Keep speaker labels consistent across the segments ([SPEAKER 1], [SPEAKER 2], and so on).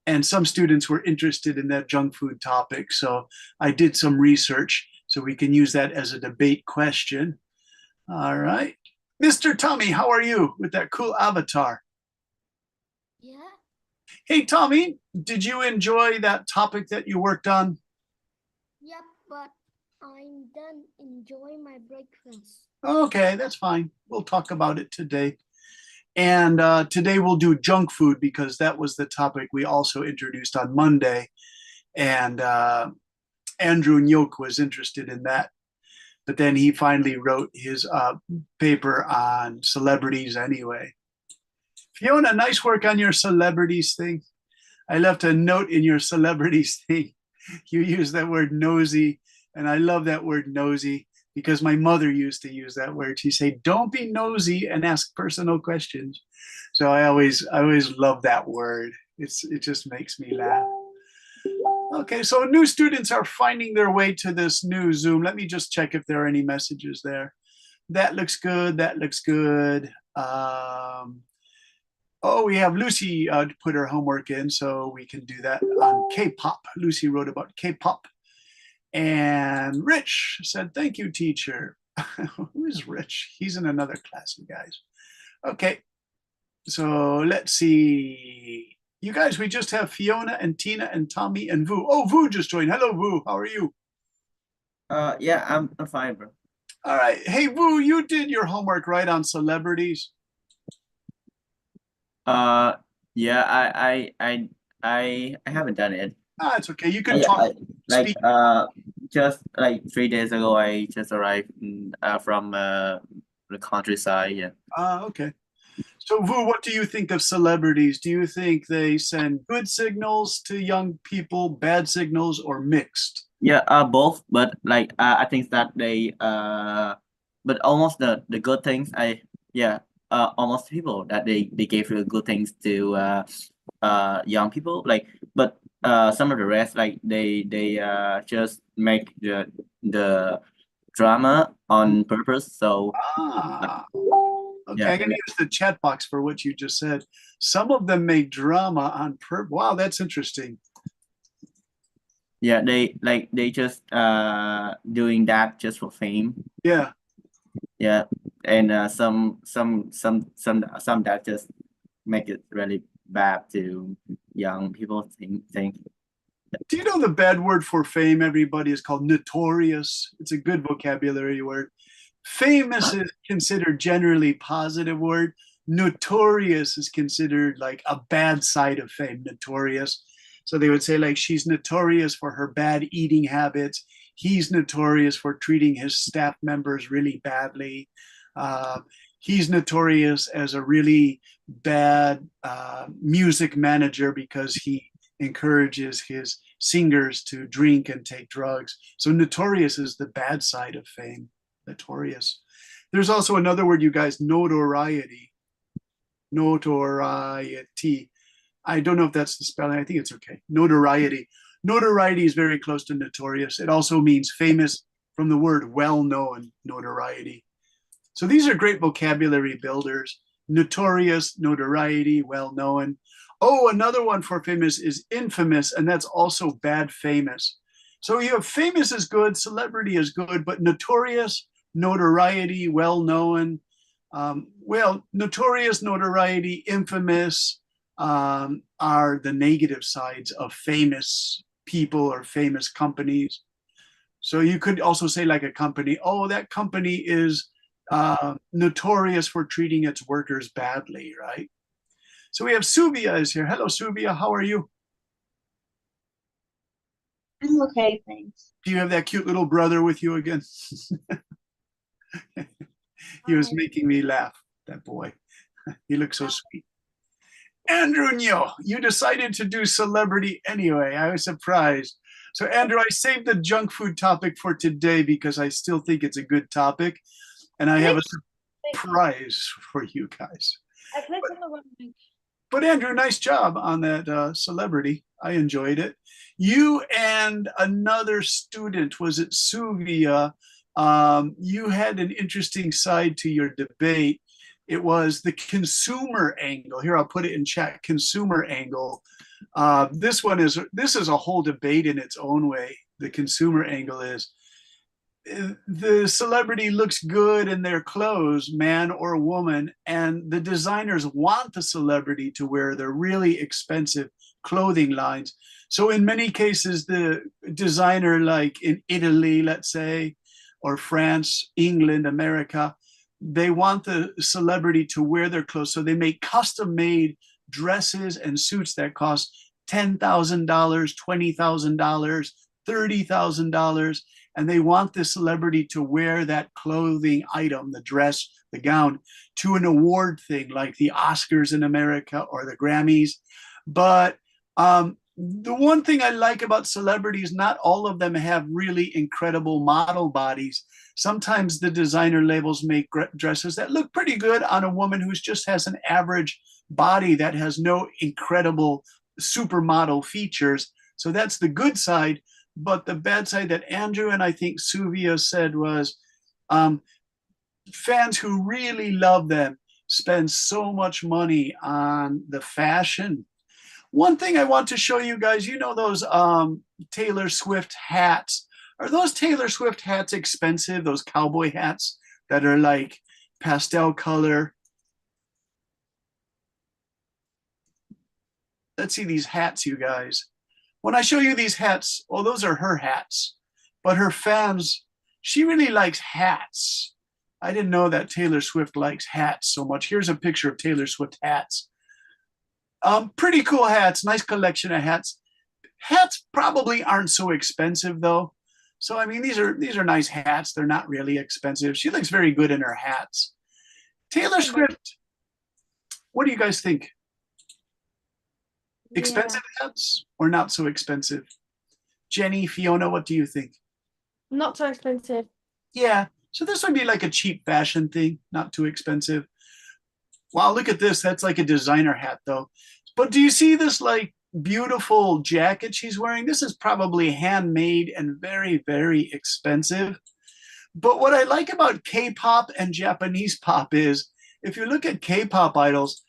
[SPEAKER 1] and some students were interested in that junk food topic. So I did some research so we can use that as a debate question. All right. Mr. Tommy, how are you with that cool avatar?
[SPEAKER 2] Yeah,
[SPEAKER 1] Hey, Tommy, did you enjoy that topic that you worked on?
[SPEAKER 2] yep, but I'm done enjoying my breakfast.
[SPEAKER 1] Okay, that's fine. We'll talk about it today. And today we'll do junk food because that was the topic we also introduced on Monday. And Andrew Nyok was interested in that. But then he finally wrote his paper on celebrities anyway. Fiona, nice work on your celebrities thing. I left a note in your celebrities thing. You used that word nosy, and I love that word nosy because my mother used to use that word. She'd say, "Don't be nosy and ask personal questions." So I always love that word. It just makes me laugh. Okay, so new students are finding their way to this new Zoom. Let me just check if there are any messages there. That looks good. That looks good. Oh, we have Lucy put her homework in, so we can do that on K-pop. Lucy wrote about K-pop. And Rich said, "Thank you, teacher." Who is Rich? He's in another class, you guys. Okay, so let's see. You guys, we just have Fiona and Tina and Tommy and Vu. Oh, Vu just joined. Hello, Vu. How are you?
[SPEAKER 3] Yeah, I'm fine, bro.
[SPEAKER 1] All right. Hey, Vu, you did your homework right on celebrities.
[SPEAKER 3] Uh, yeah, I haven't done it.
[SPEAKER 1] Ah, it's okay. You can
[SPEAKER 3] Yeah,
[SPEAKER 1] talk,
[SPEAKER 3] like
[SPEAKER 1] speak.
[SPEAKER 3] just like 3 days ago, I just arrived from the countryside. Yeah.
[SPEAKER 1] Okay. So, Vu, what do you think of celebrities? Do you think they send good signals to young people, bad signals, or mixed?
[SPEAKER 3] Yeah, both, but like I think that but almost the good things yeah, almost people that they gave you good things to young people, like, but some of the rest, like they just make the drama on purpose. So
[SPEAKER 1] Ah, okay.
[SPEAKER 3] yeah,
[SPEAKER 1] I'm going to use the chat box for what you just said. Some of them make drama on purpose. Wow, that's interesting.
[SPEAKER 3] yeah, they just doing that just for fame.
[SPEAKER 1] Yeah.
[SPEAKER 3] Yeah, and some that just make it really bad to young people think.
[SPEAKER 1] Do you know the bad word for fame, everybody, is called notorious? It's a good vocabulary word. Famous is considered generally positive word. Notorious is considered like a bad side of fame, notorious. So they would say like she's notorious for her bad eating habits. He's notorious for treating his staff members really badly. Uh, he's notorious as a really bad music manager because he encourages his singers to drink and take drugs. So notorious is the bad side of fame. Notorious. There's also another word, you guys, notoriety. Notoriety. I don't know if that's the spelling. I think it's okay. Notoriety. Notoriety is very close to notorious. It also means famous from the word well known, notoriety. So these are great vocabulary builders. Notorious, notoriety, well known. Oh, another one for famous is infamous, and that's also bad famous. So you have famous is good, celebrity is good, but notorious, notoriety, well known. Well, notorious, notoriety, infamous are the negative sides of famous people or famous companies. So you could also say, like a company, oh, that company is notorious for treating its workers badly, right? So we have Suvia is here. Hello, Suvia. How are you?
[SPEAKER 4] I'm okay, thanks.
[SPEAKER 1] Do you have that cute little brother with you again? He was making me laugh, that boy. He looks so sweet. Andrew Nyo, you decided to do celebrity anyway. I was surprised. So, Andrew, I saved the junk food topic for today because I still think it's a good topic. And I have a surprise for you guys.
[SPEAKER 4] I clicked on the wrong link.
[SPEAKER 1] But Andrew, nice job on that celebrity. I enjoyed it. You and another student, was it Suvia? You had an interesting side to your debate. It was the consumer angle. Here, I'll put it in chat. Consumer angle This is a whole debate in its own way. The consumer angle is the celebrity looks good in their clothes, man or woman, and the designers want the celebrity to wear their really expensive clothing lines. So in many cases, the designer, like in Italy, let's say, or France, England, America, they want the celebrity to wear their clothes. So they make custom made dresses and suits that cost $10,000, $20,000, $30,000, and they want the celebrity to wear that clothing item, the dress, the gown, to an award thing like the Oscars in America or the Grammys. But the one thing I like about celebrities, not all of them have really incredible model bodies. Sometimes the designer labels make dresses that look pretty good on a woman who just has an average body that has no incredible supermodel features. So that's the good side. But the bad side that Andrew and I think Suvia said was fans who really love them spend so much money on the fashion. One thing I want to show you guys, you know those Taylor Swift hats. Are those Taylor Swift hats expensive? Those cowboy hats that are like pastel color. Let's see these hats, you guys. When I show you these hats, oh, those are her hats. But her fans, she really likes hats. I didn't know that Taylor Swift likes hats so much. Here's a picture of Taylor Swift hats. Pretty cool hats, nice collection of hats. Hats probably aren't so expensive though. So I mean, these are nice hats. They're not really expensive. She looks very good in her hats. Taylor Swift, what do you guys think? Expensive hats or not so expensive? Jenny, Fiona, what do you think?
[SPEAKER 5] Not so expensive.
[SPEAKER 1] Yeah, so this would be like a cheap fashion thing, not too expensive. Wow, look at this. That's like a designer hat though. But do you see this like beautiful jacket she's wearing? This is probably handmade and very, very expensive. But what I like about K-pop and Japanese pop is if you look at K-pop idols,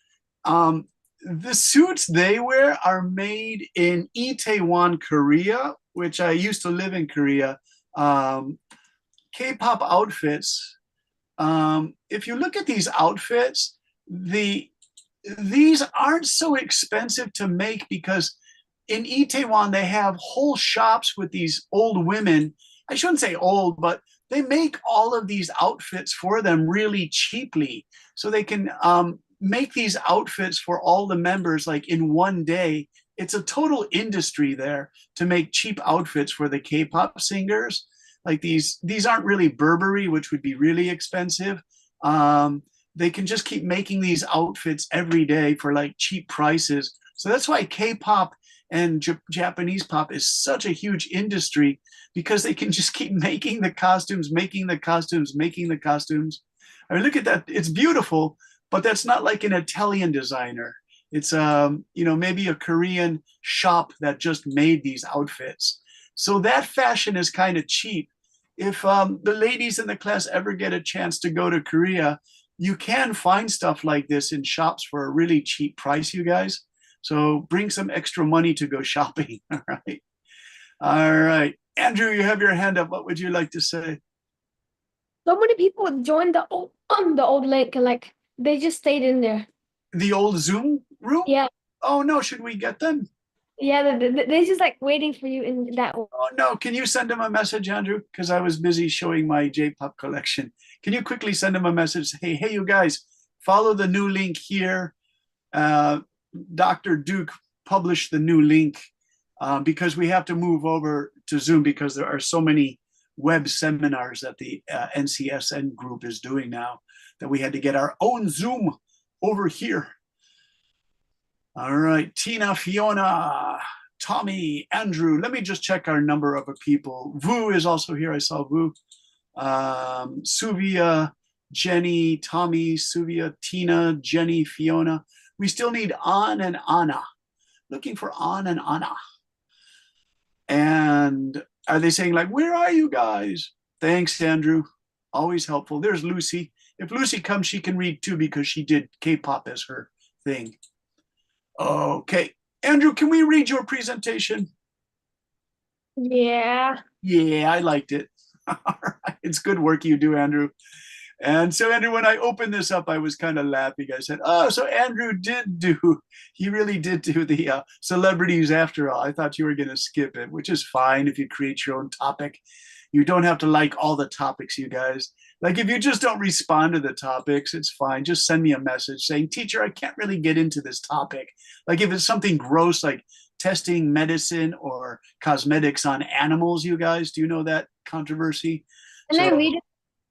[SPEAKER 1] the suits they wear are made in Itaewon, Korea, which I used to live in Korea. K-pop outfits. If you look at these outfits, these aren't so expensive to make because in Itaewon they have whole shops with these old women. I shouldn't say old, but they make all of these outfits for them really cheaply, so they can make these outfits for all the members like in one day. It's a total industry there to make cheap outfits for the K-pop singers. Like these aren't really Burberry, which would be really expensive. They can just keep making these outfits every day for like cheap prices. So that's why K-pop and Japanese pop is such a huge industry, because they can just keep making the costumes, making the costumes, making the costumes. I mean, look at that. It's beautiful, but that's not like an Italian designer. It's maybe a Korean shop that just made these outfits. So that fashion is kind of cheap. If the ladies in the class ever get a chance to go to Korea, you can find stuff like this in shops for a really cheap price, you guys. So bring some extra money to go shopping. All right. All right. Andrew, you have your hand up. What would you like to say?
[SPEAKER 5] So many people joined the old link and like they just stayed in there.
[SPEAKER 1] The old Zoom room?
[SPEAKER 5] Yeah.
[SPEAKER 1] Oh no, should we get them?
[SPEAKER 5] Yeah, they're just like waiting for you in that.
[SPEAKER 1] Oh no, can you send them a message, Andrew? Because I was busy showing my J-pop collection. Can you quickly send them a message? Hey, you guys, follow the new link here. Dr. Duke published the new link because we have to move over to Zoom because there are so many web seminars that the NCSN group is doing now that we had to get our own Zoom over here. All right, Tina, Fiona, Tommy, Andrew. Let me just check our number of people. Vu is also here. I saw Vu. Suvia, Jenny, Tommy, Suvia, Tina, Jenny, Fiona. We still need An and Anna. Looking for An and Anna. And are they saying like, where are you guys? Thanks, Andrew. Always helpful. There's Lucy. If Lucy comes, she can read too because she did K-pop as her thing. Okay, Andrew, can we read your presentation?
[SPEAKER 5] Yeah.
[SPEAKER 1] Yeah, I liked it. All right. It's good work you do, Andrew. And so, Andrew, when I opened this up, I was kind of laughing. I said, "Oh, so Andrew he really did do the celebrities after all. I thought you were going to skip it, which is fine if you create your own topic. You don't have to like all the topics, you guys. Like, if you just don't respond to the topics, it's fine. Just send me a message saying, Teacher, I can't really get into this topic. Like, if it's something gross, like testing medicine or cosmetics on animals, you guys, do you know that controversy?
[SPEAKER 5] Can I
[SPEAKER 1] So,
[SPEAKER 5] read it?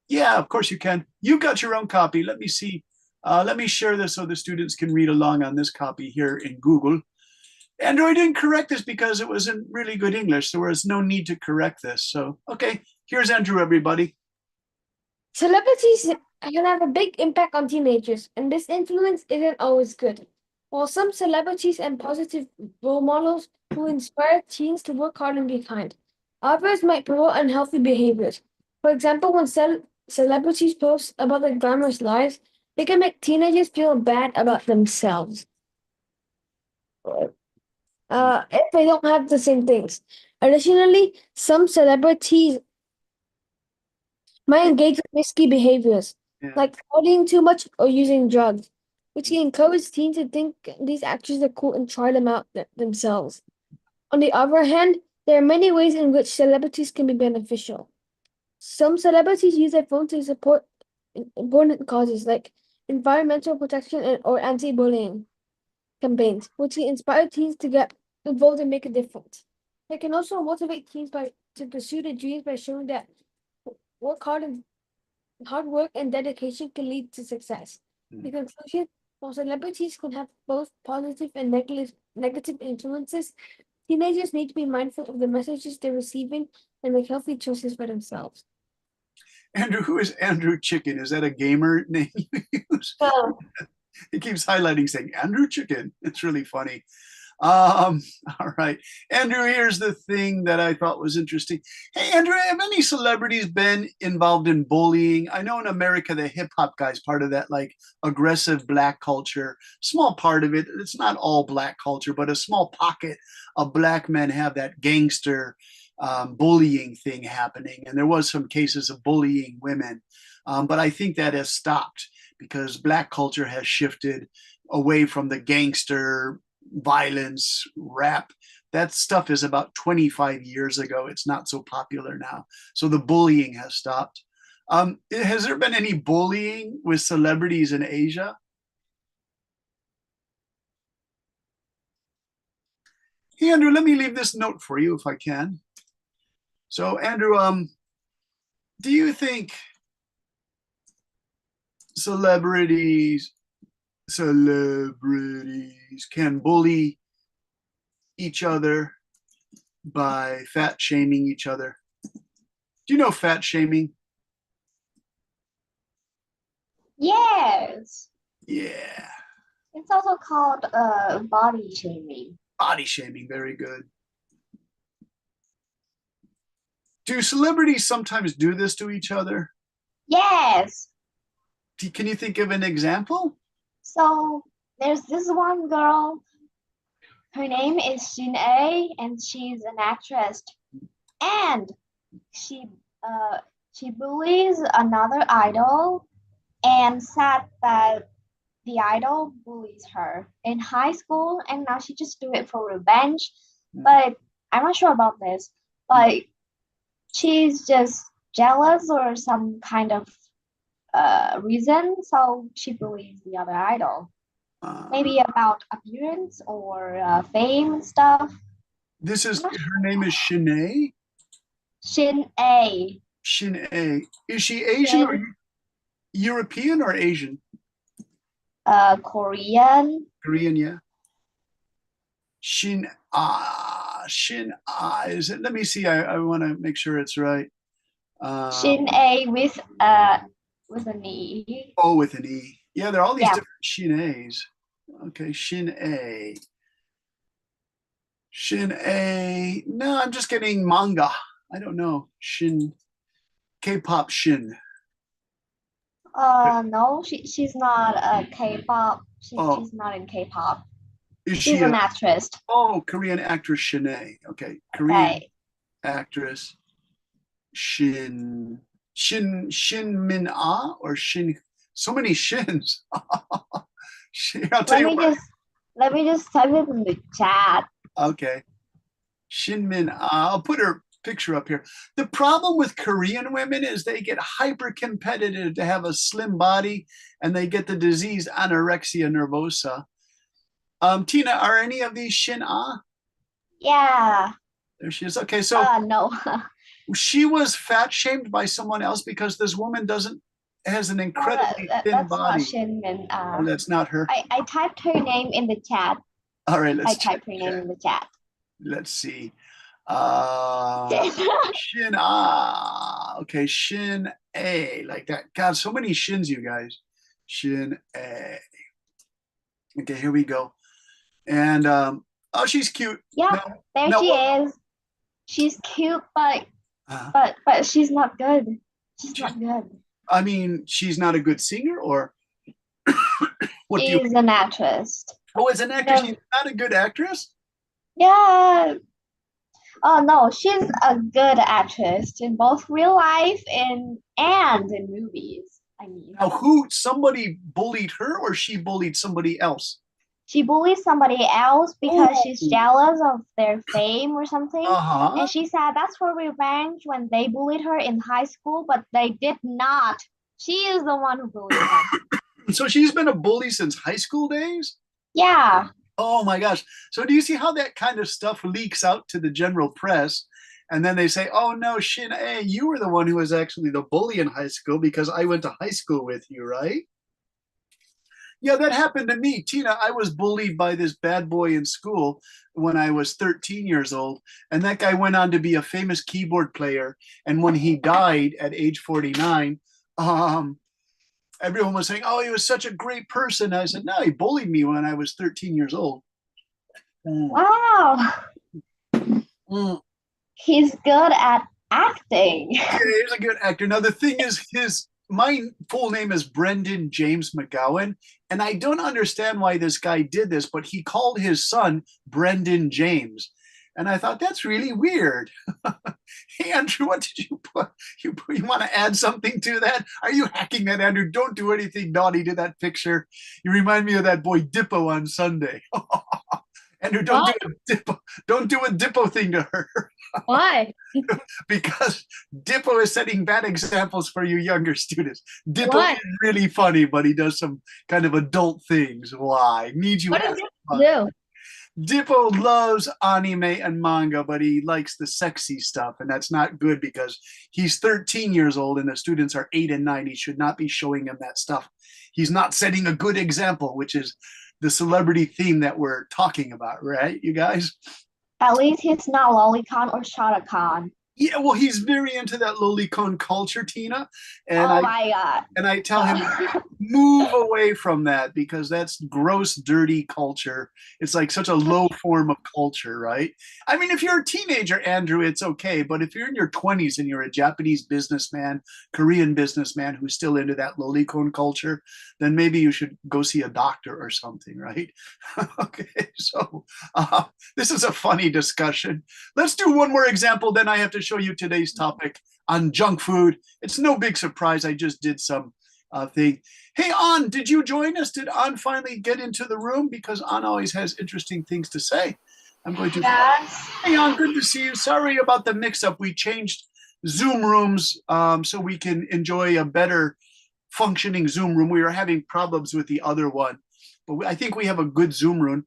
[SPEAKER 1] yeah, of course you can. You've got your own copy. Let me see. Let me share this so the students can read along on this copy here in Google. Andrew, I didn't correct this because it was in really good English. So there was no need to correct this. So, okay, here's Andrew, everybody.
[SPEAKER 5] Celebrities can have a big impact on teenagers, and this influence isn't always good. While some celebrities and positive role models who inspire teens to work hard and be kind, others might promote unhealthy behaviors. For example, when celebrities post about their glamorous lives, they can make teenagers feel bad about themselves. If they don't have the same things. Additionally, some celebrities might engage in risky behaviors,
[SPEAKER 1] Yeah.
[SPEAKER 5] like partying too much or using drugs, which can encourage teens to think these actions are cool and try them out themselves. On the other hand, there are many ways in which celebrities can be beneficial. Some celebrities use their phone to support important causes like environmental protection or anti-bullying campaigns, which can inspire teens to get involved and make a difference. They can also motivate teens to pursue their dreams by showing that work hard and hard work and dedication can lead to success. In conclusion, while celebrities can have both positive and negative influences, teenagers need to be mindful of the messages they're receiving and make healthy choices for themselves.
[SPEAKER 1] Andrew, who is Andrew Chicken? Is that a gamer name you use?
[SPEAKER 5] So,
[SPEAKER 1] He keeps highlighting saying Andrew Chicken. It's really funny. All right. Andrew, here's the thing that I thought was interesting. Hey, Andrew, have any celebrities been involved in bullying? I know in America, the hip hop guy's part of that like aggressive black culture. Small part of it. It's not all black culture, but a small pocket of black men have that gangster bullying thing happening. And there was some cases of bullying women. But I think that has stopped because black culture has shifted away from the gangster violence, rap. That stuff is about 25 years ago. It's not so popular now. So the bullying has stopped. Has there been any bullying with celebrities in Asia? Hey, Andrew, let me leave this note for you if I can. So, Andrew, do you think celebrities can bully each other by fat shaming each other? Do you know fat shaming?
[SPEAKER 4] Yes.
[SPEAKER 1] Yeah,
[SPEAKER 4] It's also called body shaming.
[SPEAKER 1] body shaming, very good. Do celebrities sometimes do this to each other?
[SPEAKER 4] Yes.
[SPEAKER 1] Can you think of an example?
[SPEAKER 4] So there's this one girl. Her name is Shin A, and she's an actress. And she bullies another idol and said that the idol bullies her in high school, and now she just do it for revenge. But I'm not sure about this. Like she's just jealous or some kind of reason, so she bullies the other idol. Maybe about appearance or fame and stuff.
[SPEAKER 1] This is her name is Shanae.
[SPEAKER 4] Shin A.
[SPEAKER 1] Shanae. Is she Asian or European or Asian?
[SPEAKER 4] Korean.
[SPEAKER 1] Korean, yeah. Shin is it? Let me see. I want to make sure it's right.
[SPEAKER 4] Shin A with an E.
[SPEAKER 1] Oh, with an E. Yeah, there are all these
[SPEAKER 4] Yeah.
[SPEAKER 1] different Shin A's. Okay, Shin A. Shin A. No, I'm just getting manga. I don't know. Shin. K-pop Shin.
[SPEAKER 4] No, she's not K-pop.
[SPEAKER 1] Oh.
[SPEAKER 4] She's not in K-pop.
[SPEAKER 1] Is
[SPEAKER 4] She's
[SPEAKER 1] she
[SPEAKER 4] an
[SPEAKER 1] a
[SPEAKER 4] actress.
[SPEAKER 1] Korean actress Shanae? Okay, Korean
[SPEAKER 4] Okay.
[SPEAKER 1] actress Shin Min Ah or Shin. So many Shins. I'll tell
[SPEAKER 4] Let
[SPEAKER 1] you
[SPEAKER 4] me
[SPEAKER 1] what.
[SPEAKER 4] just type it in the chat.
[SPEAKER 1] Okay, Shin Min Ah. I'll put her picture up here. The problem with Korean women is they get hyper competitive to have a slim body, and they get the disease anorexia nervosa. Tina, are any of these Shin Ah?
[SPEAKER 4] Yeah.
[SPEAKER 1] There she is. Okay, so
[SPEAKER 4] No.
[SPEAKER 1] she was fat shamed by someone else because this woman has an
[SPEAKER 4] No,
[SPEAKER 1] incredibly thin
[SPEAKER 4] that's not
[SPEAKER 1] body.
[SPEAKER 4] Shin Min.
[SPEAKER 1] Oh, that's not her.
[SPEAKER 4] I typed her name in the chat.
[SPEAKER 1] All right,
[SPEAKER 4] I
[SPEAKER 1] let's check.
[SPEAKER 4] typed her name in the chat.
[SPEAKER 1] Let's see. Shin okay, Shin A, like that. God, so many shins, you guys. Shin A. Okay, here we go. And oh, she's cute.
[SPEAKER 4] Yeah, there
[SPEAKER 1] no,
[SPEAKER 4] she
[SPEAKER 1] what-
[SPEAKER 4] is. She's cute, but
[SPEAKER 1] Uh,
[SPEAKER 4] she's not good. She's
[SPEAKER 1] She's-
[SPEAKER 4] not good.
[SPEAKER 1] I mean, she's not a good singer, or what do you?
[SPEAKER 4] She's an actress.
[SPEAKER 1] Oh, as an actress,
[SPEAKER 4] No.
[SPEAKER 1] she's not a good actress.
[SPEAKER 4] Yeah. Oh no, she's a good actress in both real life and in movies. I mean,
[SPEAKER 1] Now, somebody bullied her, or she bullied somebody else?
[SPEAKER 4] she bullies somebody else because she's
[SPEAKER 1] Oh.
[SPEAKER 4] jealous of their fame or something.
[SPEAKER 1] Uh-huh.
[SPEAKER 4] And she said that's for revenge when they bullied her in high school, but they did not. She is the one who bullied them.
[SPEAKER 1] So she's been a bully since high school days?
[SPEAKER 4] Yeah.
[SPEAKER 1] Oh my gosh. So do you see how that kind of stuff leaks out to the general press? And then they say, oh no, Shin A, you were the one who was actually the bully in high school because I went to high school with you, right? Yeah, that happened to me. Tina, I was bullied by this bad boy in school when I was 13 years old. And that guy went on to be a famous keyboard player. And when he died at age 49, everyone was saying, oh, he was such a great person. I said, no, he bullied me when I was 13 years old.
[SPEAKER 4] Wow.
[SPEAKER 1] Mm.
[SPEAKER 4] He's good at acting.
[SPEAKER 1] Yeah, he's a good actor. Now, the thing is, my full name is Brendan James McGowan, and I don't understand why this guy did this, but he called his son Brendan James. And I thought, that's really weird. Hey, Andrew, what did you put? You want to add something to that? Are you hacking that, Andrew? Don't do anything naughty to that picture. You remind me of that boy Dippo on Sunday. Andrew, don't do a Dippo thing to her.
[SPEAKER 5] Why?
[SPEAKER 1] Because Dippo is setting bad examples for you younger students. Dippo
[SPEAKER 5] Why?
[SPEAKER 1] is really funny, but he does some kind of adult things. Why? Need you
[SPEAKER 5] What
[SPEAKER 1] ask
[SPEAKER 5] does
[SPEAKER 1] why.
[SPEAKER 5] it do?
[SPEAKER 1] Dippo loves anime and manga, but he likes the sexy stuff, and that's not good because he's 13 years old and the students are 8 and 9. He should not be showing him that stuff. He's not setting a good example, which is the celebrity theme that we're talking about, right, you guys?
[SPEAKER 4] At least he's not Lolicon or Shada Khan.
[SPEAKER 1] Yeah, well, he's very into that lolicon culture, Tina, and
[SPEAKER 4] Oh my god.
[SPEAKER 1] I tell him to move away from that because that's gross, dirty culture. It's like such a low form of culture, right? I mean, if you're a teenager, Andrew, it's okay. But if you're in your 20s and you're a Japanese businessman, Korean businessman who's still into that lolicon culture, then maybe you should go see a doctor or something, right? Okay, so this is a funny discussion. Let's do one more example, then I have to show you today's topic on junk food. It's no big surprise. I just did some thing. Hey, An, did you join us? Did An finally get into the room? Because An always has interesting things to say. I'm going to.
[SPEAKER 6] Yes.
[SPEAKER 1] Hey, An, good to see you. Sorry about the mix-up. We changed Zoom rooms so we can enjoy a better functioning Zoom room. We were having problems with the other one, but I think we have a good Zoom room.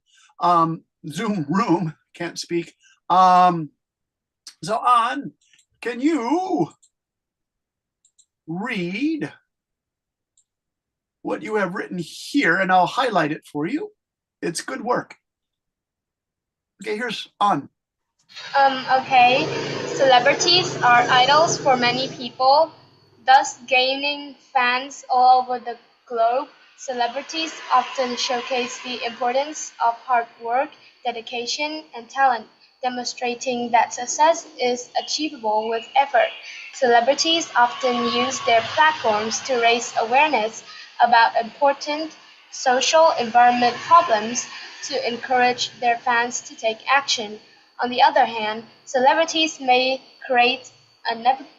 [SPEAKER 1] Zoom room. Can't speak. So, An, can you read what you have written here, and I'll highlight it for you. It's good work. Okay, here's An.
[SPEAKER 6] Okay. Celebrities are idols for many people, thus gaining fans all over the globe. Celebrities often showcase the importance of hard work, dedication, and talent, demonstrating that success is achievable with effort. Celebrities often use their platforms to raise awareness about important social environment problems, to encourage their fans to take action. On the other hand, celebrities may create a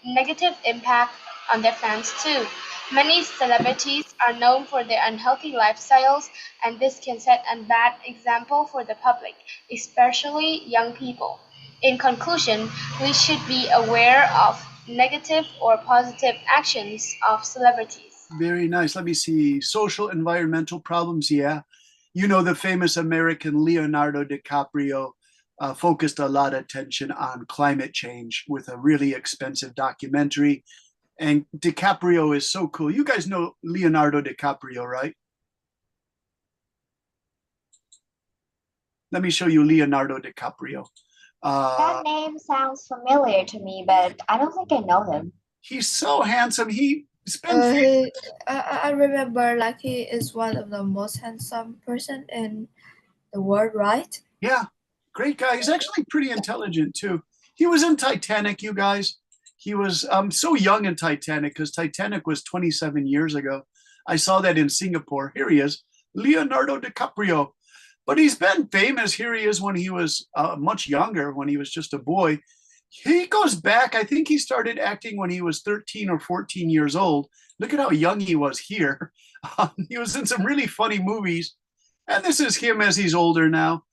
[SPEAKER 6] negative impact on their fans too. Many celebrities are known for their unhealthy lifestyles, and this can set a bad example for the public, especially young people. In conclusion, we should be aware of negative or positive actions of celebrities.
[SPEAKER 1] Very nice. Let me see. Social environmental problems. Yeah. You know, the famous American Leonardo DiCaprio focused a lot of attention on climate change with a really expensive documentary. And DiCaprio is so cool. You guys know Leonardo DiCaprio, right? Let me show you Leonardo DiCaprio.
[SPEAKER 4] That name sounds familiar to me, but I don't think I know him.
[SPEAKER 1] He's so handsome. He's been
[SPEAKER 7] I remember like he is one of the most handsome person in the world, right?
[SPEAKER 1] Yeah, great guy. He's actually pretty intelligent too. He was in Titanic, you guys. He was so young in Titanic because Titanic was 27 years ago. I saw that in Singapore. Here he is, Leonardo DiCaprio. But he's been famous. Here he is when he was much younger, when he was just a boy. He goes back, I think he started acting when he was 13 or 14 years old. Look at how young he was here. He was in some really funny movies. And this is him as he's older now.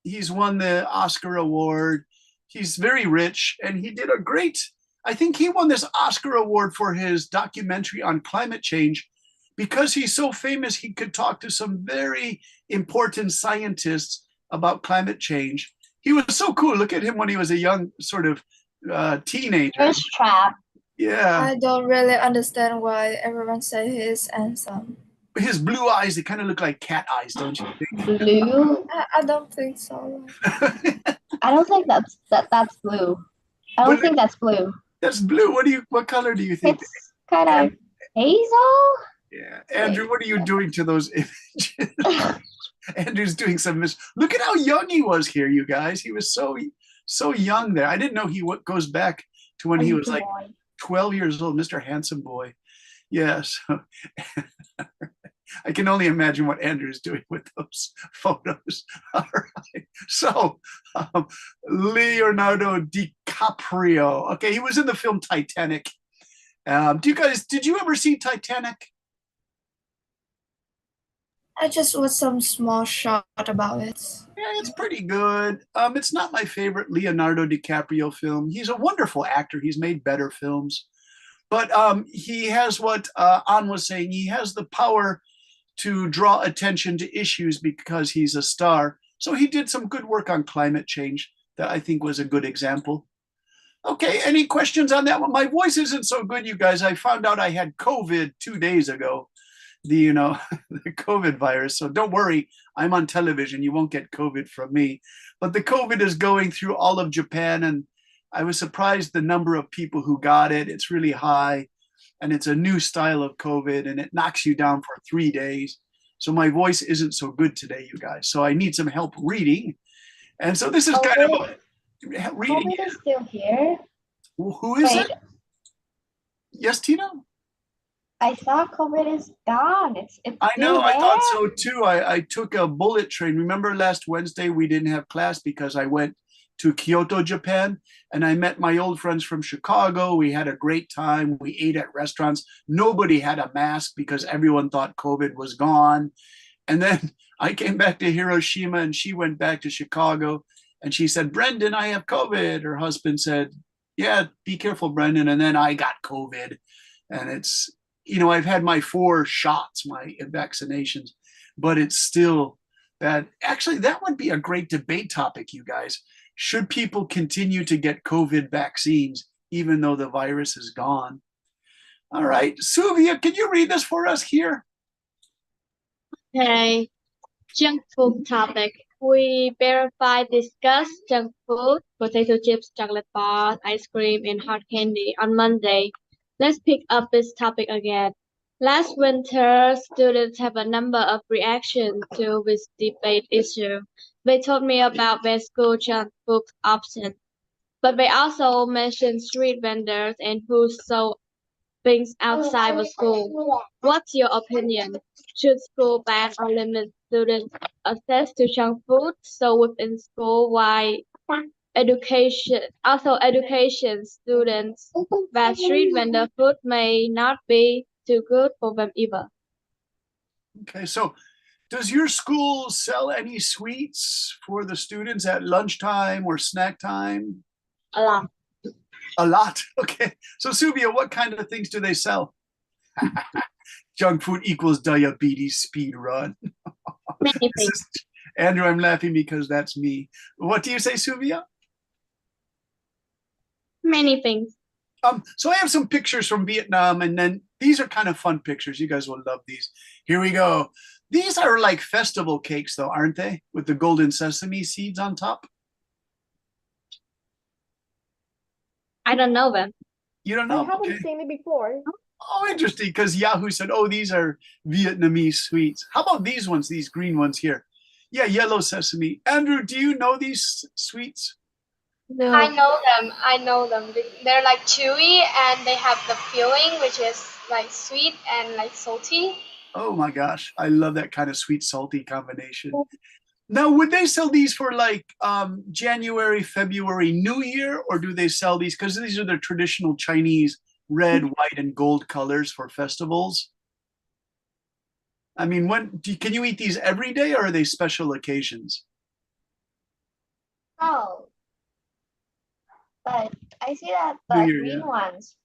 [SPEAKER 1] He's won the Oscar award. He's very rich, and he did a great, I think he won this Oscar award for his documentary on climate change. Because he's so famous, he could talk to some very important scientists about climate change. He was so cool. Look at him when he was a young sort of teenager.
[SPEAKER 4] Thirst trap.
[SPEAKER 1] Yeah,
[SPEAKER 7] I don't really understand why everyone say he is handsome.
[SPEAKER 1] his blue eyes, they kind of look like cat eyes, don't you think?
[SPEAKER 4] Blue?
[SPEAKER 7] I don't think so.
[SPEAKER 4] I don't think that's blue. I don't
[SPEAKER 1] But-
[SPEAKER 4] think that's blue.
[SPEAKER 1] That's blue. What color do you think?
[SPEAKER 4] It's kind of hazel.
[SPEAKER 1] Yeah. Andrew, what are you doing to those images? Andrew's doing some look at how young he was here, you guys. He was so young there. I didn't know he goes back to when he was like 12 years old, Mr. Handsome Boy. Yes. I can only imagine what Andrew's doing with those photos. All right. So, Leonardo DiCaprio. Okay, he was in the film Titanic. Did you ever see Titanic?
[SPEAKER 7] I just watched some small shot about it.
[SPEAKER 1] Yeah, it's pretty good. It's not my favorite Leonardo DiCaprio film. He's a wonderful actor. He's made better films. But he has what An was saying. He has the power to draw attention to issues because he's a star. So he did some good work on climate change that I think was a good example. Okay, any questions on that one? My voice isn't so good, you guys. I found out I had COVID 2 days ago, the COVID virus. So don't worry, I'm on television. You won't get COVID from me. But the COVID is going through all of Japan, and I was surprised the number of people who got it. It's really high, and it's a new style of COVID, and it knocks you down for 3 days. So my voice isn't so good today, you guys. So I need some help reading. And so this is kind of reading.
[SPEAKER 4] COVID is still here.
[SPEAKER 1] Who is
[SPEAKER 4] Wait,
[SPEAKER 1] it? Yes, Tina?
[SPEAKER 4] I thought COVID is gone. It's
[SPEAKER 1] I know,
[SPEAKER 4] still
[SPEAKER 1] I thought
[SPEAKER 4] there.
[SPEAKER 1] so too. I took a bullet train. Remember last Wednesday we didn't have class because I went to Kyoto, Japan, and I met my old friends from Chicago. We had a great time. We ate at restaurants. Nobody had a mask because everyone thought COVID was gone. And then I came back to Hiroshima and she went back to Chicago and she said, Brendan, I have COVID. Her husband said, yeah, be careful, Brendan. And then I got COVID. And it's, I've had my 4 shots, my vaccinations, but it's still bad. Actually, that would be a great debate topic, you guys. Should people continue to get COVID vaccines even though the virus is gone? All right, Sylvia, can you read this for us here?
[SPEAKER 8] Okay, junk food topic. We verify discuss junk food, potato chips, chocolate bars, ice cream, and hard candy on Monday. Let's pick up this topic again. Last winter, students have a number of reactions to this debate issue. They told me about their school junk food options, but they also mentioned street vendors and who sold things outside of school. What's your opinion? Should school ban or limit students' access to junk food? So within school, why education students that street vendor food may not be too good for them either.
[SPEAKER 1] Okay, so does your school sell any sweets for the students at lunchtime or snack time?
[SPEAKER 8] A lot.
[SPEAKER 1] A lot. Okay. So Subia, what kind of things do they sell? Junk food equals diabetes speed run.
[SPEAKER 8] Many
[SPEAKER 1] This
[SPEAKER 8] things.
[SPEAKER 1] is- Andrew, I'm laughing because that's me. What do you say, Subia?
[SPEAKER 8] Many things.
[SPEAKER 1] So I have some pictures from Vietnam, and then these are kind of fun pictures. You guys will love these. Here we go. These are like festival cakes, though, aren't they? With the golden sesame seeds on top.
[SPEAKER 8] I don't know them.
[SPEAKER 1] You don't
[SPEAKER 5] I
[SPEAKER 1] know?
[SPEAKER 5] haven't
[SPEAKER 1] Okay.
[SPEAKER 5] seen it before.
[SPEAKER 1] Oh, interesting. Because Yahoo said, "Oh, these are Vietnamese sweets." How about these ones? These green ones here. Yeah, yellow sesame. Andrew, do you know these sweets?
[SPEAKER 5] No.
[SPEAKER 6] I know them. They're like chewy and they have the filling, which is like sweet and like salty.
[SPEAKER 1] Oh my gosh, I love that kind of sweet salty combination. Now, would they sell these for like January, February, New Year, or do they sell these because these are the traditional Chinese red, white, and gold colors for festivals? I mean, can you eat these every day, or are they special occasions?
[SPEAKER 4] Oh, but I see that
[SPEAKER 1] New
[SPEAKER 4] the
[SPEAKER 1] Year,
[SPEAKER 4] green
[SPEAKER 1] yeah.
[SPEAKER 4] ones.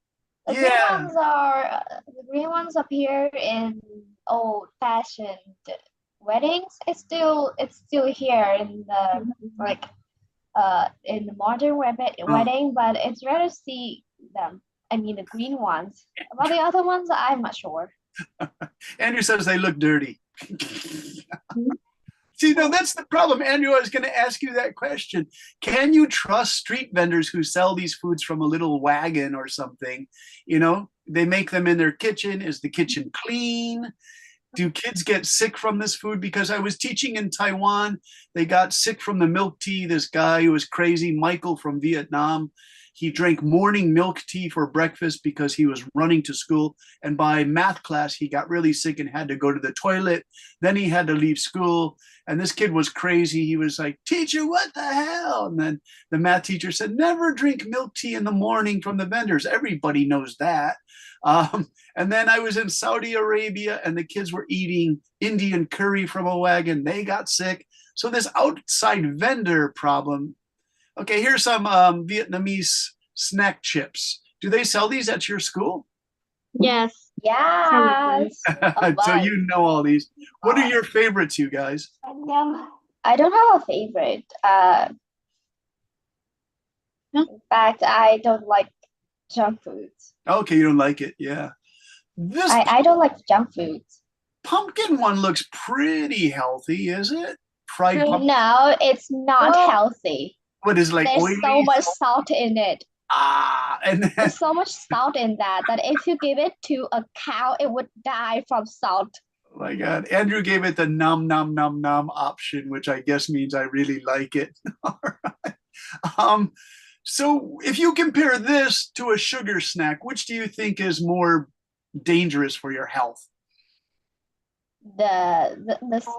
[SPEAKER 4] The
[SPEAKER 1] Yeah.
[SPEAKER 4] green ones appear in old-fashioned weddings. It's still here in the like in the modern wedding, but it's rare to see them. I mean the green ones. About the other ones, I'm not sure.
[SPEAKER 1] Andrew says they look dirty. See, no, that's the problem. Andrew, I was going to ask you that question. Can you trust street vendors who sell these foods from a little wagon or something? You know, they make them in their kitchen. Is the kitchen clean? Do kids get sick from this food? Because I was teaching in Taiwan. They got sick from the milk tea. This guy who was crazy, Michael from Vietnam, he drank morning milk tea for breakfast because he was running to school. And by math class, he got really sick and had to go to the toilet. Then he had to leave school. And this kid was crazy. He was like, "Teacher, what the hell?" And then the math teacher said, "Never drink milk tea in the morning from the vendors. Everybody knows that." And then I was in Saudi Arabia and the kids were eating Indian curry from a wagon. They got sick. So this outside vendor problem. Okay, here's some Vietnamese snack chips. Do they sell these at your school?
[SPEAKER 8] Yes.
[SPEAKER 4] Yes.
[SPEAKER 1] So you know all these. What are your favorites, you guys?
[SPEAKER 4] I don't have a favorite. In fact, I don't like junk foods.
[SPEAKER 1] Okay, you don't like it. Yeah. This
[SPEAKER 4] I don't like junk foods.
[SPEAKER 1] pumpkin one looks pretty healthy, is it? Fried pumpkin.
[SPEAKER 4] No, it's not
[SPEAKER 1] Oh.
[SPEAKER 4] healthy.
[SPEAKER 1] What is it, like
[SPEAKER 4] There's
[SPEAKER 1] oily?
[SPEAKER 4] so much salt in it.
[SPEAKER 1] And then,
[SPEAKER 4] There's so much salt in that if you give it to a cow, it would die from salt.
[SPEAKER 1] oh my God, Andrew gave it the nom nom nom nom option, which I guess means I really like it. All right. So if you compare this to a sugar snack, which do you think is more dangerous for your health?
[SPEAKER 4] The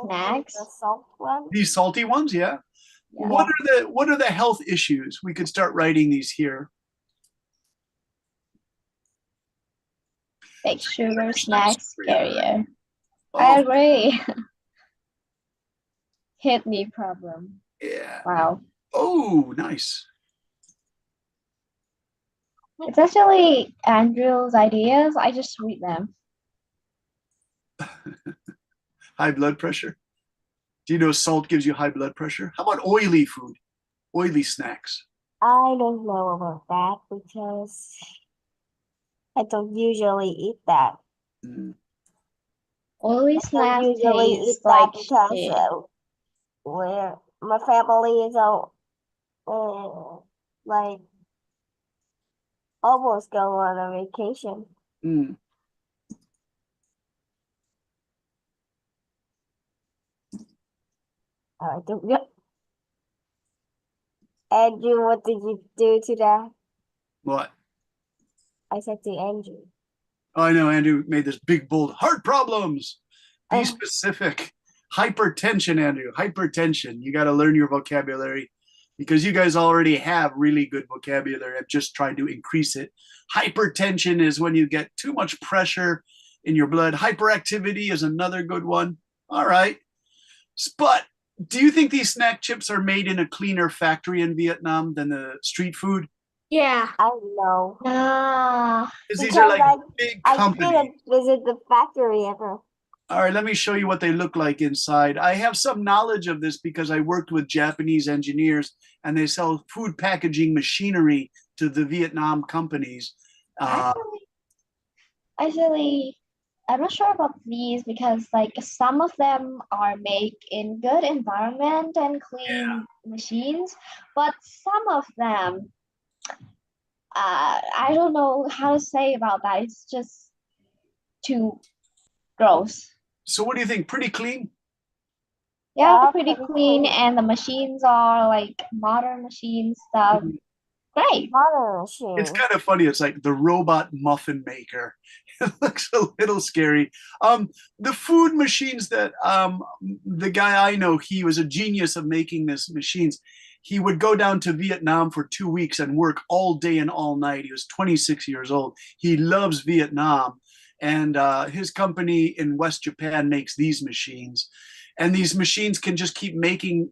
[SPEAKER 4] snacks.
[SPEAKER 7] The salt one.
[SPEAKER 1] These salty ones, yeah.
[SPEAKER 4] Yeah.
[SPEAKER 1] What are the health issues? We could start writing these here.
[SPEAKER 4] Fake sugar snacks
[SPEAKER 1] Yeah.
[SPEAKER 4] scarier. I
[SPEAKER 1] Oh,
[SPEAKER 4] agree. Kidney problem.
[SPEAKER 1] yeah.
[SPEAKER 4] Wow.
[SPEAKER 1] Oh, nice.
[SPEAKER 4] It's actually Andrew's ideas. I just read them.
[SPEAKER 1] High blood pressure. Do you know salt gives you high blood pressure? How about oily food? Oily snacks.
[SPEAKER 7] I don't know about that because I don't usually eat that.
[SPEAKER 1] Mm.
[SPEAKER 4] Oily
[SPEAKER 7] I don't
[SPEAKER 4] snacks
[SPEAKER 7] usually eat
[SPEAKER 4] taste
[SPEAKER 7] that
[SPEAKER 4] like
[SPEAKER 7] because
[SPEAKER 4] shit.
[SPEAKER 7] where my family is all like almost go on a vacation.
[SPEAKER 1] Mm.
[SPEAKER 7] I don't know. Andrew, what did you do to that?
[SPEAKER 1] What?
[SPEAKER 7] I said to Andrew.
[SPEAKER 1] Oh, I know Andrew made this big bold heart problems. Be
[SPEAKER 4] Oh.
[SPEAKER 1] specific. Hypertension, Andrew. Hypertension. You got to learn your vocabulary because you guys already have really good vocabulary. I'm just trying to increase it. Hypertension is when you get too much pressure in your blood. Hyperactivity is another good one. All right. But do you think these snack chips are made in a cleaner factory in Vietnam than the street food?
[SPEAKER 5] Yeah.
[SPEAKER 9] I don't know.
[SPEAKER 4] Ah,
[SPEAKER 1] Because these are
[SPEAKER 9] Because
[SPEAKER 1] like big
[SPEAKER 9] I
[SPEAKER 1] companies.
[SPEAKER 9] didn't visit the factory ever.
[SPEAKER 1] All right, let me show you what they look like inside. I have some knowledge of this because I worked with Japanese engineers and they sell food packaging machinery to the Vietnam companies.
[SPEAKER 4] actually, I'm not sure about these because like some of them are made in good environment and clean machines, but some of them, I don't know how to say about that. It's just too gross.
[SPEAKER 1] So what do you think? Pretty clean?
[SPEAKER 4] Yeah,
[SPEAKER 9] Yeah,
[SPEAKER 4] pretty
[SPEAKER 9] pretty
[SPEAKER 4] clean,
[SPEAKER 9] clean.
[SPEAKER 4] and the machines are like modern machines stuff. Great.
[SPEAKER 9] Modern
[SPEAKER 1] It's
[SPEAKER 9] machine.
[SPEAKER 1] kind of funny. It's like the robot muffin maker. It looks a little scary. The food machines that the guy I know, he was a genius of making this machines. He would go down to Vietnam for 2 weeks and work all day and all night. He was 26 years old. He loves Vietnam, and his company in West Japan makes these machines. And these machines can just keep making,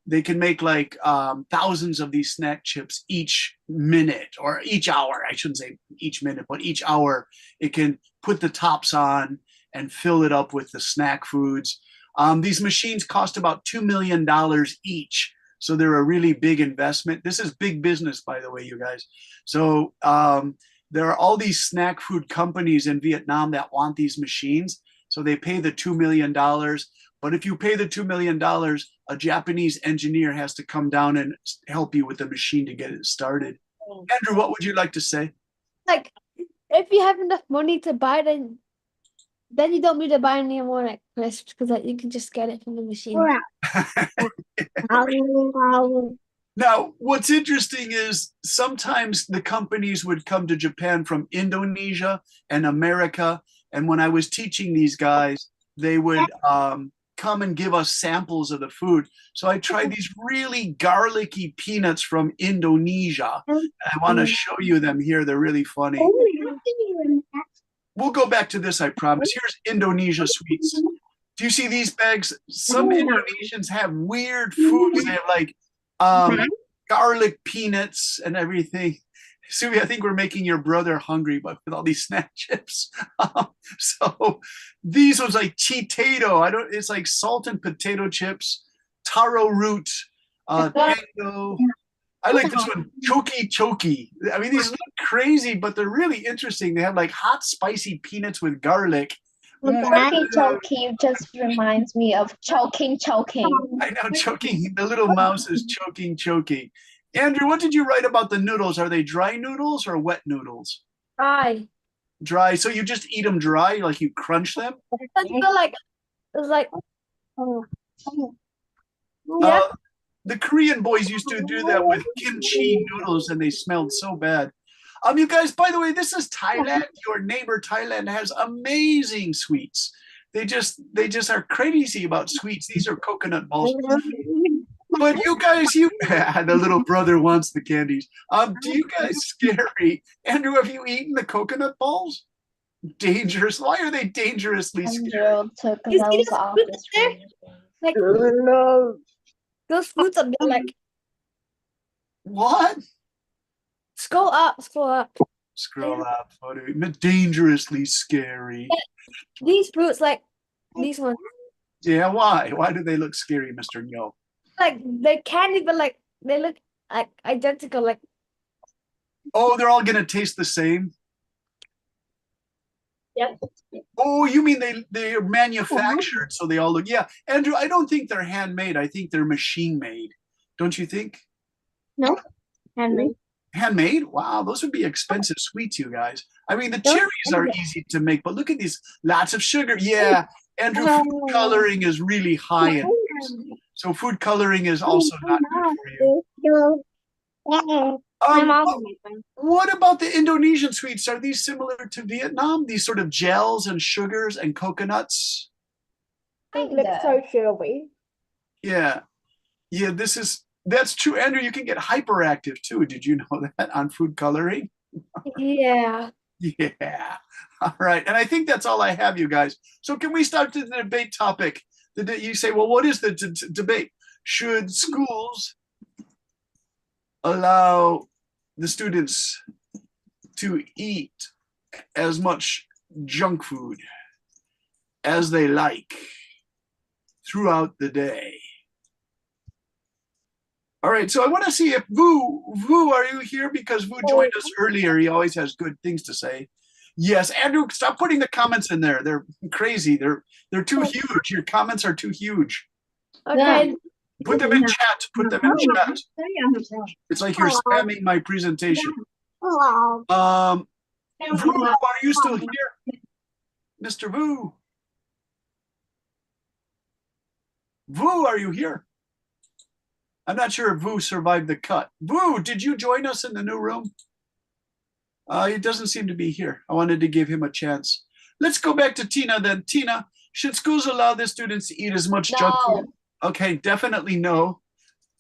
[SPEAKER 1] they can make like thousands of these snack chips each minute or each hour. I shouldn't say each minute, but each hour it can put the tops on and fill it up with the snack foods. These machines cost about $2 million each. So they're a really big investment. This is big business, by the way, you guys. So there are all these snack food companies in Vietnam that want these machines. So they pay the $2 million. But if you pay the $2 million, a Japanese engineer has to come down and help you with the machine to get it started. Andrew, what would you like to say?
[SPEAKER 5] Like, if you have enough money to buy it, then you don't need to buy any more like crisps because like, you can just get it from the machine.
[SPEAKER 1] Now, what's interesting is sometimes the companies would come to Japan from Indonesia and America. And when I was teaching these guys, they would come and give us samples of the food. So I tried these really garlicky peanuts from Indonesia. I want to show you them here. They're really funny. We'll go back to this, I promise. Here's Indonesia sweets. Do you see these bags? Some Indonesians have weird foods. They have like garlic peanuts and everything. Suvi, I think we're making your brother hungry, but with all these snack chips. So these was like chitato. It's like salt and potato chips, taro root, tango. I like this one, choki choki. I mean, these look crazy, but they're really interesting. They have like hot, spicy peanuts with garlic.
[SPEAKER 4] Choking, choking just reminds me of choking.
[SPEAKER 1] I know, choking. The little mouse is choking. Andrew, what did you write about the noodles? Are they dry noodles or wet noodles?
[SPEAKER 5] Dry.
[SPEAKER 1] Dry. So you just eat them dry, like you crunch them?
[SPEAKER 5] It's like
[SPEAKER 1] Yeah. The Korean boys used to do that with kimchi noodles, and they smelled so bad. You guys, by the way, this is Thailand. Your neighbor Thailand has amazing sweets. They just are crazy about sweets. These are coconut balls. But you guys, the little brother wants the candies. Do you guys scary? Andrew, have you eaten the coconut balls? Dangerous. Why are they dangerously scary?
[SPEAKER 4] Andrew took
[SPEAKER 5] Is
[SPEAKER 4] those
[SPEAKER 5] these
[SPEAKER 4] off
[SPEAKER 5] fruits
[SPEAKER 4] the
[SPEAKER 5] there?
[SPEAKER 4] screen.
[SPEAKER 5] like those fruits are like
[SPEAKER 1] What?
[SPEAKER 5] scroll up.
[SPEAKER 1] Scroll up. Dangerously scary.
[SPEAKER 5] These fruits like these ones.
[SPEAKER 1] Yeah, why? Why do they look scary, Mr. Nyo?
[SPEAKER 5] Like they're candy, but like they look like identical. Like
[SPEAKER 1] Oh, they're all gonna taste the same?
[SPEAKER 8] Yep.
[SPEAKER 1] Oh, you mean they're manufactured, so they all look, yeah. Andrew, I don't think they're handmade. I think they're machine made. Don't you think?
[SPEAKER 8] No, handmade.
[SPEAKER 1] Handmade? Wow, those would be expensive sweets, you guys. I mean, the cherries are easy to make, but look at these, lots of sugar. Yeah, Andrew, food coloring is really high in these. So food coloring is also not good for you.
[SPEAKER 8] My
[SPEAKER 1] Um,
[SPEAKER 8] mom
[SPEAKER 1] what,
[SPEAKER 8] made them.
[SPEAKER 1] what about the Indonesian sweets? Are these similar to Vietnam? These sort of gels and sugars and coconuts?
[SPEAKER 5] They look
[SPEAKER 4] Kinda.
[SPEAKER 5] so sugary.
[SPEAKER 1] Yeah. Yeah, that's true. Andrew, you can get hyperactive too. Did you know that on food coloring?
[SPEAKER 5] Yeah.
[SPEAKER 1] Yeah. All right. And I think that's all I have, you guys. So can we start to the debate topic? You say, well, what is the debate? Should schools allow the students to eat as much junk food as they like throughout the day? All right, so I want to see if Vu, are you here? Because Vu joined us earlier. He always has good things to say. Yes, Andrew, stop putting the comments in there. They're crazy. They're too huge. Your comments are too huge.
[SPEAKER 5] Okay.
[SPEAKER 1] Put them in chat. Put them in chat. It's like you're spamming my presentation.
[SPEAKER 9] Hello.
[SPEAKER 1] Vu, are you still here? Mr. Vu. Vu, are you here? I'm not sure if Vu survived the cut. Vu, did you join us in the new room? He doesn't seem to be here. I wanted to give him a chance. Let's go back to Tina then. Tina, should schools allow their students to eat as much junk food? Okay, definitely no.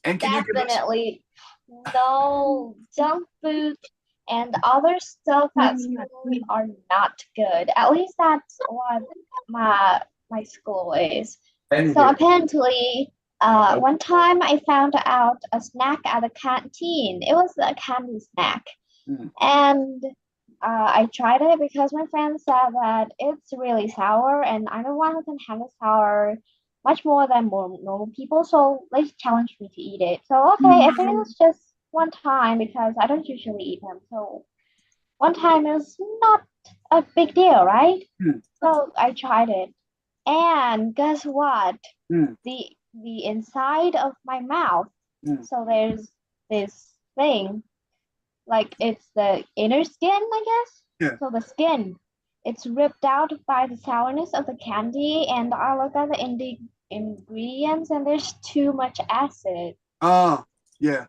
[SPEAKER 1] And can you give us
[SPEAKER 4] Definitely no. Junk food and other stuff at school are not good. At least that's what my school is. So apparently, one time I found out a snack at a canteen. It was a candy snack.
[SPEAKER 1] Mm.
[SPEAKER 4] And I tried it because my friend said that it's really sour, and I'm the one who can handle sour much more than more normal people. So they challenged me to eat it. So okay, I think it was just one time because I don't usually eat them. So one time is not a big deal, right?
[SPEAKER 1] Mm.
[SPEAKER 4] So I tried it. And guess what?
[SPEAKER 1] Mm.
[SPEAKER 4] The inside of my mouth.
[SPEAKER 1] Mm.
[SPEAKER 4] So there's this thing, like it's the inner skin, I guess.
[SPEAKER 1] Yeah.
[SPEAKER 4] So the skin, it's ripped out by the sourness of the candy, and I look at the ingredients, and there's too much acid.
[SPEAKER 1] Yeah.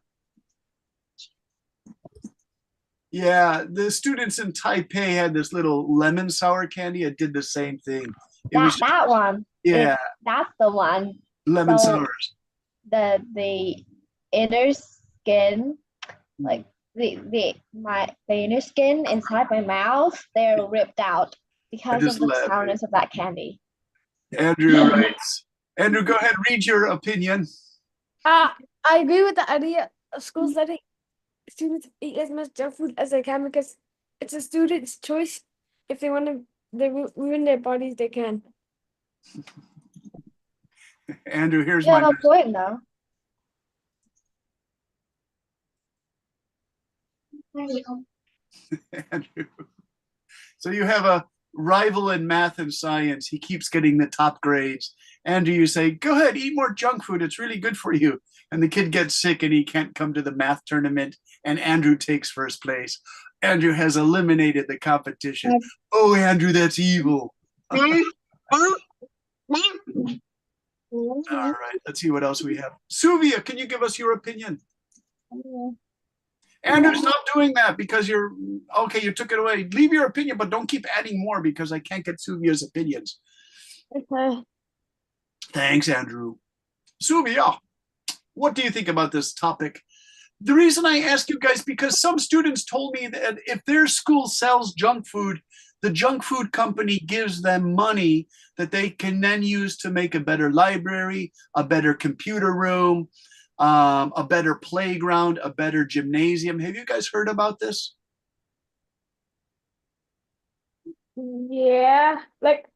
[SPEAKER 1] Yeah, the students in Taipei had this little lemon sour candy. It did the same thing. It was
[SPEAKER 4] That one.
[SPEAKER 1] yeah,
[SPEAKER 4] That's the one.
[SPEAKER 1] lemon
[SPEAKER 4] So
[SPEAKER 1] sours.
[SPEAKER 4] the inner skin, like the inner skin inside my mouth, they're ripped out because
[SPEAKER 1] just
[SPEAKER 4] of the
[SPEAKER 1] laughed.
[SPEAKER 4] sourness of that candy.
[SPEAKER 1] Andrew writes. Andrew, go ahead, read your opinion.
[SPEAKER 5] I agree with the idea of schools letting students eat as much junk food as they can because it's a student's choice. If they want to ruin their bodies, they can.
[SPEAKER 1] Andrew, here's
[SPEAKER 4] You
[SPEAKER 1] my
[SPEAKER 4] have a point though.
[SPEAKER 1] Andrew. So you have a rival in math and science. He keeps getting the top grades. Andrew, you say, go ahead, eat more junk food. It's really good for you. And the kid gets sick and he can't come to the math tournament. And Andrew takes first place. Andrew has eliminated the competition. Oh, Andrew, that's evil. All right, let's see what else we have. Suvia, can you give us your opinion? Andrew, stop doing that because you're okay. You took it away. Leave your opinion, but don't keep adding more because I can't get Suvia's opinions.
[SPEAKER 5] Okay.
[SPEAKER 1] Thanks, Andrew. Suvia, what do you think about this topic? The reason I ask you guys because some students told me that if their school sells junk food, the junk food company gives them money that they can then use to make a better library, a better computer room, a better playground, a better gymnasium. Have you guys heard about this?
[SPEAKER 5] Yeah, like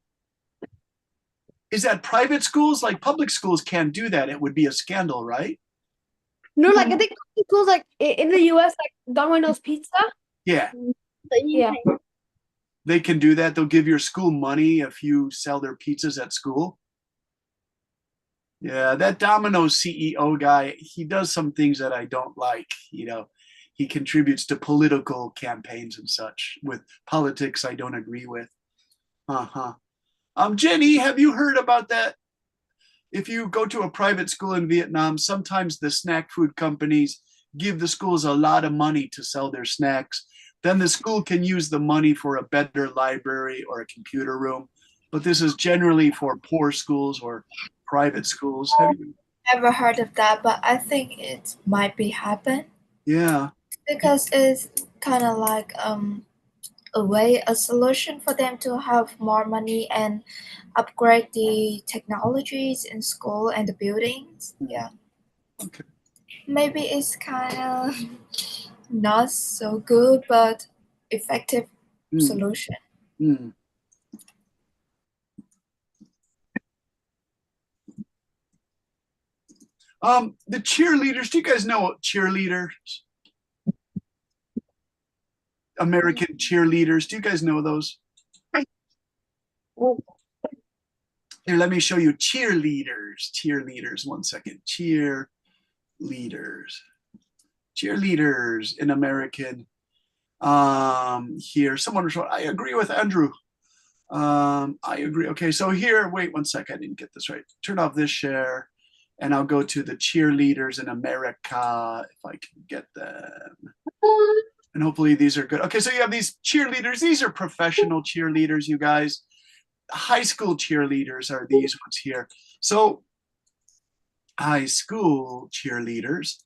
[SPEAKER 1] Is that private schools? Like public schools can't do that. It would be a scandal, right?
[SPEAKER 5] no, like I think schools like in the US, like Domino's Pizza.
[SPEAKER 1] Yeah,
[SPEAKER 5] Yeah.
[SPEAKER 1] they can do that. They'll give your school money if you sell their pizzas at school. Yeah, that Domino's CEO guy, he does some things that I don't like. You know, he contributes to political campaigns and such with politics I don't agree with. Uh-huh. Jenny, have you heard about that? If you go to a private school in Vietnam, sometimes the snack food companies give the schools a lot of money to sell their snacks. Then the school can use the money for a better library or a computer room. But this is generally for poor schools or private schools. Have you?
[SPEAKER 7] Never heard of that, but I think it might be happen
[SPEAKER 1] Yeah.
[SPEAKER 7] because it's kind of like a solution for them to have more money and upgrade the technologies in school and the buildings. Yeah.
[SPEAKER 1] Okay.
[SPEAKER 7] Maybe it's kind of not so good, but effective
[SPEAKER 1] Mm,
[SPEAKER 7] solution.
[SPEAKER 1] mm. The cheerleaders, do you guys know cheerleaders? American cheerleaders, do you guys know those? Here, let me show you cheerleaders. Cheerleaders, 1 second. Cheerleaders. Cheerleaders in American. Here, someone was, I agree with Andrew. I agree. Okay, so here, wait 1 second. I didn't get this right. Turn off this share, and I'll go to the cheerleaders in America if I can get them. And hopefully these are good. Okay, so you have these cheerleaders. These are professional cheerleaders, you guys. High school cheerleaders are these ones here. So high school cheerleaders,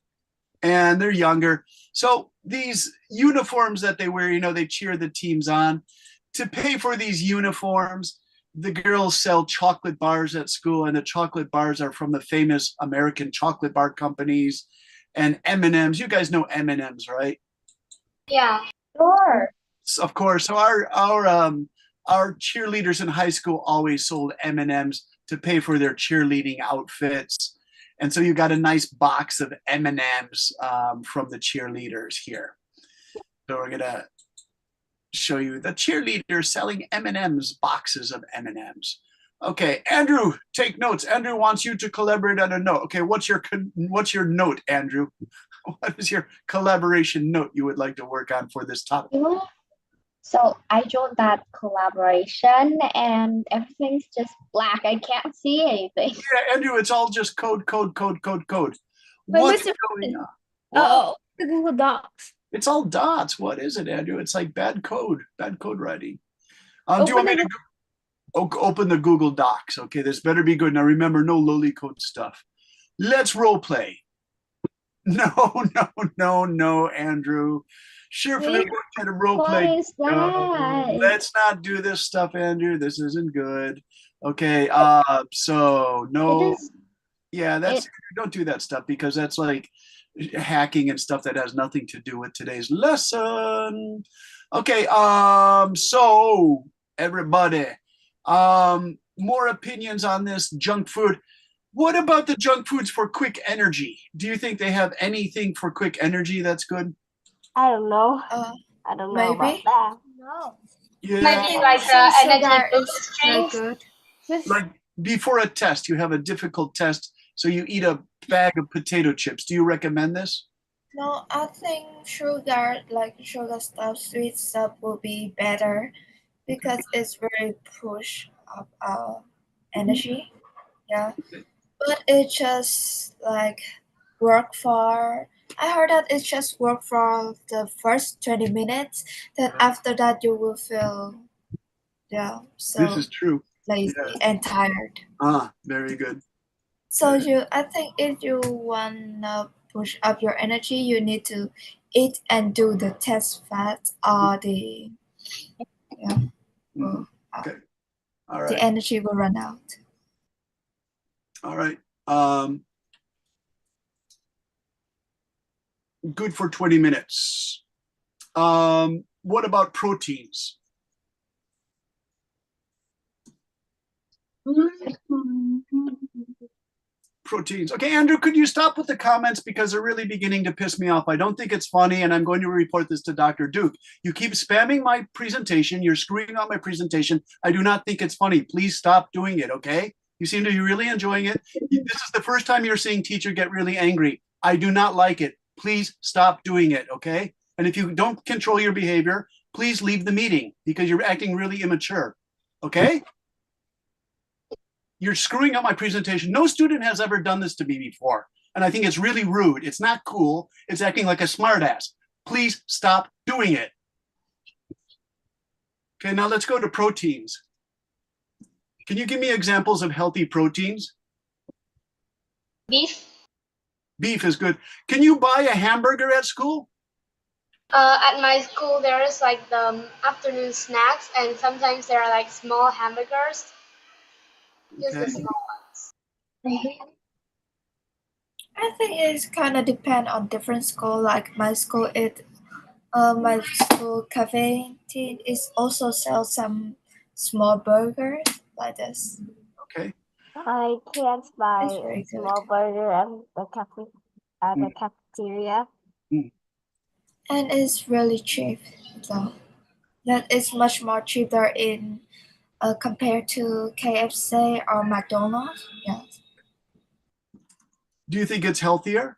[SPEAKER 1] and they're younger. So these uniforms that they wear, you know, they cheer the teams on. To pay for these uniforms, the girls sell chocolate bars at school, and the chocolate bars are from the famous American chocolate bar companies and M&Ms. You guys know M&Ms, right?
[SPEAKER 6] Yeah.
[SPEAKER 4] Sure.
[SPEAKER 1] Of course. So our cheerleaders in high school always sold M&Ms to pay for their cheerleading outfits, and so you got a nice box of M&Ms from the cheerleaders here. So we're gonna show you the cheerleaders selling M&Ms, boxes of M&Ms. Okay, Andrew, take notes. Andrew wants you to collaborate on a note. Okay, what's your note, Andrew? What is your collaboration note you would like to work on for this topic?
[SPEAKER 4] So I joined that collaboration and everything's just black. I can't see anything.
[SPEAKER 1] Yeah, Andrew, it's all just code.
[SPEAKER 5] Wait,
[SPEAKER 1] What's
[SPEAKER 5] Mr.
[SPEAKER 1] going on?
[SPEAKER 5] Oh, the Google Docs.
[SPEAKER 1] It's all dots. What is it, Andrew? It's like bad code writing. Do you want me to open the Google Docs? Okay, this better be good. Now remember, no lowly code stuff. Let's role play. No, Andrew. Sure, for the
[SPEAKER 4] Wait,
[SPEAKER 1] kind of role
[SPEAKER 4] what
[SPEAKER 1] play.
[SPEAKER 4] is
[SPEAKER 1] No,
[SPEAKER 4] that?
[SPEAKER 1] let's not do this stuff, Andrew. This isn't good. Okay, so no,
[SPEAKER 4] It is
[SPEAKER 1] yeah, that's
[SPEAKER 4] it
[SPEAKER 1] don't do that stuff because that's like hacking and stuff that has nothing to do with today's lesson. Okay, so everybody, more opinions on this junk food. What about the junk foods for quick energy? Do you think they have anything for quick energy that's good?
[SPEAKER 9] I don't know.
[SPEAKER 7] Uh,
[SPEAKER 9] I don't know about
[SPEAKER 7] maybe.
[SPEAKER 9] that.
[SPEAKER 2] No.
[SPEAKER 1] Yeah,
[SPEAKER 6] Maybe like
[SPEAKER 7] Some
[SPEAKER 6] energy
[SPEAKER 7] sugar
[SPEAKER 6] boost
[SPEAKER 7] is very
[SPEAKER 6] drinks.
[SPEAKER 7] good.
[SPEAKER 5] This,
[SPEAKER 1] like before a test, you have a difficult test, so you eat a bag of potato chips. Do you recommend this?
[SPEAKER 7] No, I think sugar, like sugar stuff, sweet stuff will be better because it's very push up our energy. Yeah. But it just like work for I heard that it just work for the first 20 minutes. Then after that you will feel
[SPEAKER 1] This
[SPEAKER 7] so
[SPEAKER 1] is true.
[SPEAKER 7] lazy
[SPEAKER 1] Yeah.
[SPEAKER 7] and tired.
[SPEAKER 1] Very good.
[SPEAKER 7] So I think if you wanna push up your energy, you need to eat and do the test fat or the
[SPEAKER 1] Mhm. Okay. All
[SPEAKER 7] the
[SPEAKER 1] right.
[SPEAKER 7] energy will run out.
[SPEAKER 1] All right. Good for 20 minutes. What about proteins? Proteins. Okay, Andrew, could you stop with the comments because they're really beginning to piss me off. I don't think it's funny, and I'm going to report this to Dr. Duke. You keep spamming my presentation. You're screwing up my presentation. I do not think it's funny. Please stop doing it, okay? You seem to be really enjoying it. This is the first time you're seeing teacher get really angry. I do not like it. Please stop doing it, okay? And if you don't control your behavior, please leave the meeting because you're acting really immature, okay? You're screwing up my presentation. No student has ever done this to me before. And I think it's really rude. It's not cool. It's acting like a smartass. Please stop doing it. Okay, now let's go to proteins. Can you give me examples of healthy proteins?
[SPEAKER 6] Beef.
[SPEAKER 1] Beef is good. Can you buy a hamburger at school?
[SPEAKER 6] At my school, there is like the afternoon snacks, and sometimes there are like small hamburgers. Just the
[SPEAKER 1] Okay.
[SPEAKER 6] small ones.
[SPEAKER 7] I think it's kind of depend on different school. Like my school, my school cafe canteen is also sell some small burgers like this.
[SPEAKER 1] Okay.
[SPEAKER 9] I can't buy
[SPEAKER 7] It's
[SPEAKER 9] a
[SPEAKER 7] very good.
[SPEAKER 9] small burger at the cafeteria.
[SPEAKER 7] And it's really cheap though. That is much more cheaper in compared to KFC or McDonald's. Yes.
[SPEAKER 1] Do you think it's healthier?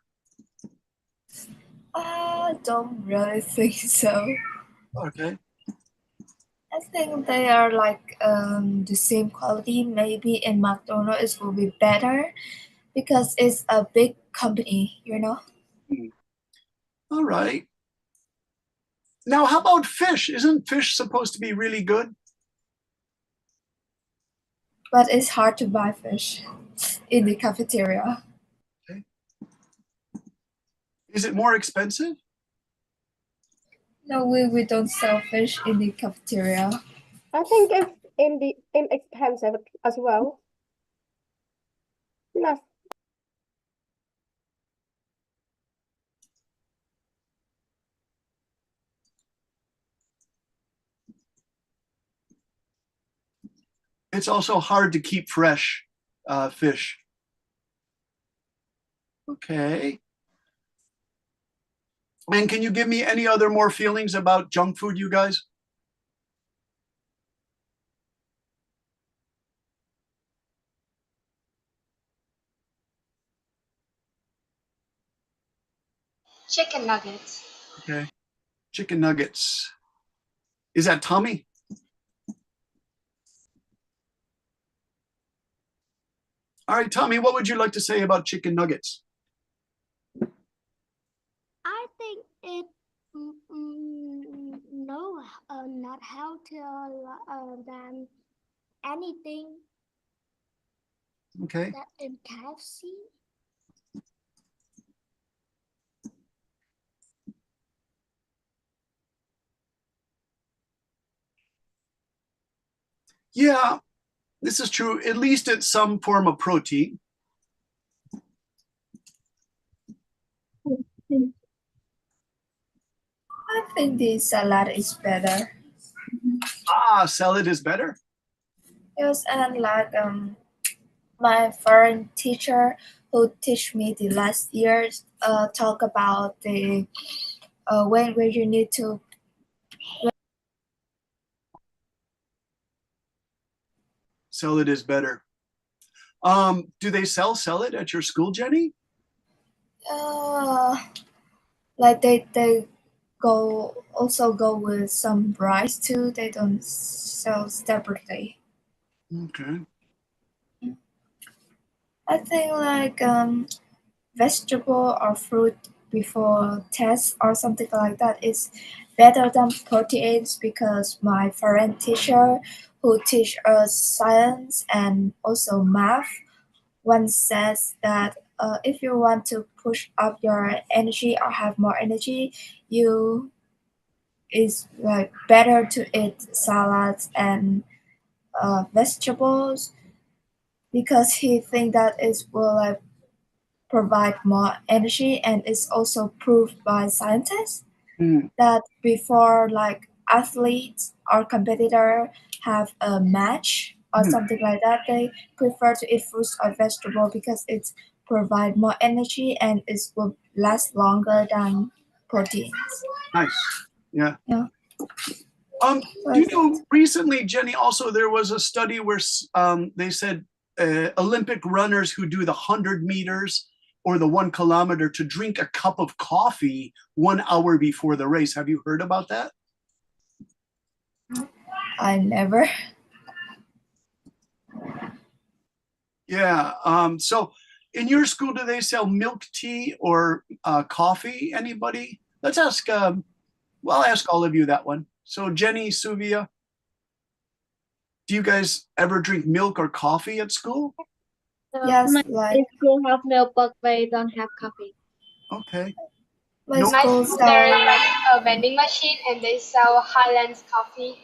[SPEAKER 7] I don't really think so.
[SPEAKER 1] Okay.
[SPEAKER 7] I think they are like the same quality. Maybe in McDonald's it will be better because it's a big company, you know.
[SPEAKER 1] All right. Now, how about fish? Isn't fish supposed to be really good?
[SPEAKER 7] But it's hard to buy fish in the cafeteria.
[SPEAKER 1] Is it more expensive?
[SPEAKER 7] No, we don't sell fish in the cafeteria.
[SPEAKER 9] I think it's inexpensive as well. Yes.
[SPEAKER 1] It's also hard to keep fresh fish. Okay. And can you give me any other more feelings about junk food, you guys?
[SPEAKER 6] Chicken nuggets.
[SPEAKER 1] Okay. Chicken nuggets. Is that Tommy? All right, Tommy, what would you like to say about chicken nuggets?
[SPEAKER 2] I think it no, not healthier than anything
[SPEAKER 1] Okay.
[SPEAKER 2] that in KFC.
[SPEAKER 1] Yeah, this is true. At least it's some form of protein.
[SPEAKER 7] I think the salad is better.
[SPEAKER 1] Ah, salad is better.
[SPEAKER 7] Yes, and like my foreign teacher who teach me the last years talk about the when you need to.
[SPEAKER 1] Salad is better. Do they sell salad at your school, Jenny?
[SPEAKER 7] Like they also go with some rice too. They don't sell separately.
[SPEAKER 1] Okay.
[SPEAKER 7] I think like vegetable or fruit before test or something like that is better than proteins because my foreign teacher who teach us science and also math once says that if you want to push up your energy or have more energy, you is like better to eat salads and vegetables because he think that it will like provide more energy and it's also proved by scientists that before like athletes or competitor have a match or something like that they prefer to eat fruits or vegetable because it's provide more energy and it will last longer than proteins.
[SPEAKER 1] Nice. Yeah.
[SPEAKER 7] Yeah.
[SPEAKER 1] Do you know, recently, Jenny, also there was a study where they said Olympic runners who do the 100 meters or the 1 kilometer to drink a cup of coffee 1 hour before the race. Have you heard about that?
[SPEAKER 7] I never.
[SPEAKER 1] Yeah. So in your school, do they sell milk tea or coffee? Anybody? Let's ask. Well, I'll ask all of you that one. So Jenny, Suvia, do you guys ever drink milk or coffee at school?
[SPEAKER 7] Yes,
[SPEAKER 8] My
[SPEAKER 7] like
[SPEAKER 8] school have milk, but they don't have coffee.
[SPEAKER 1] Okay.
[SPEAKER 7] my
[SPEAKER 1] No.
[SPEAKER 6] My
[SPEAKER 7] school
[SPEAKER 6] school, there is
[SPEAKER 7] sell
[SPEAKER 6] a vending machine and they sell Highlands coffee.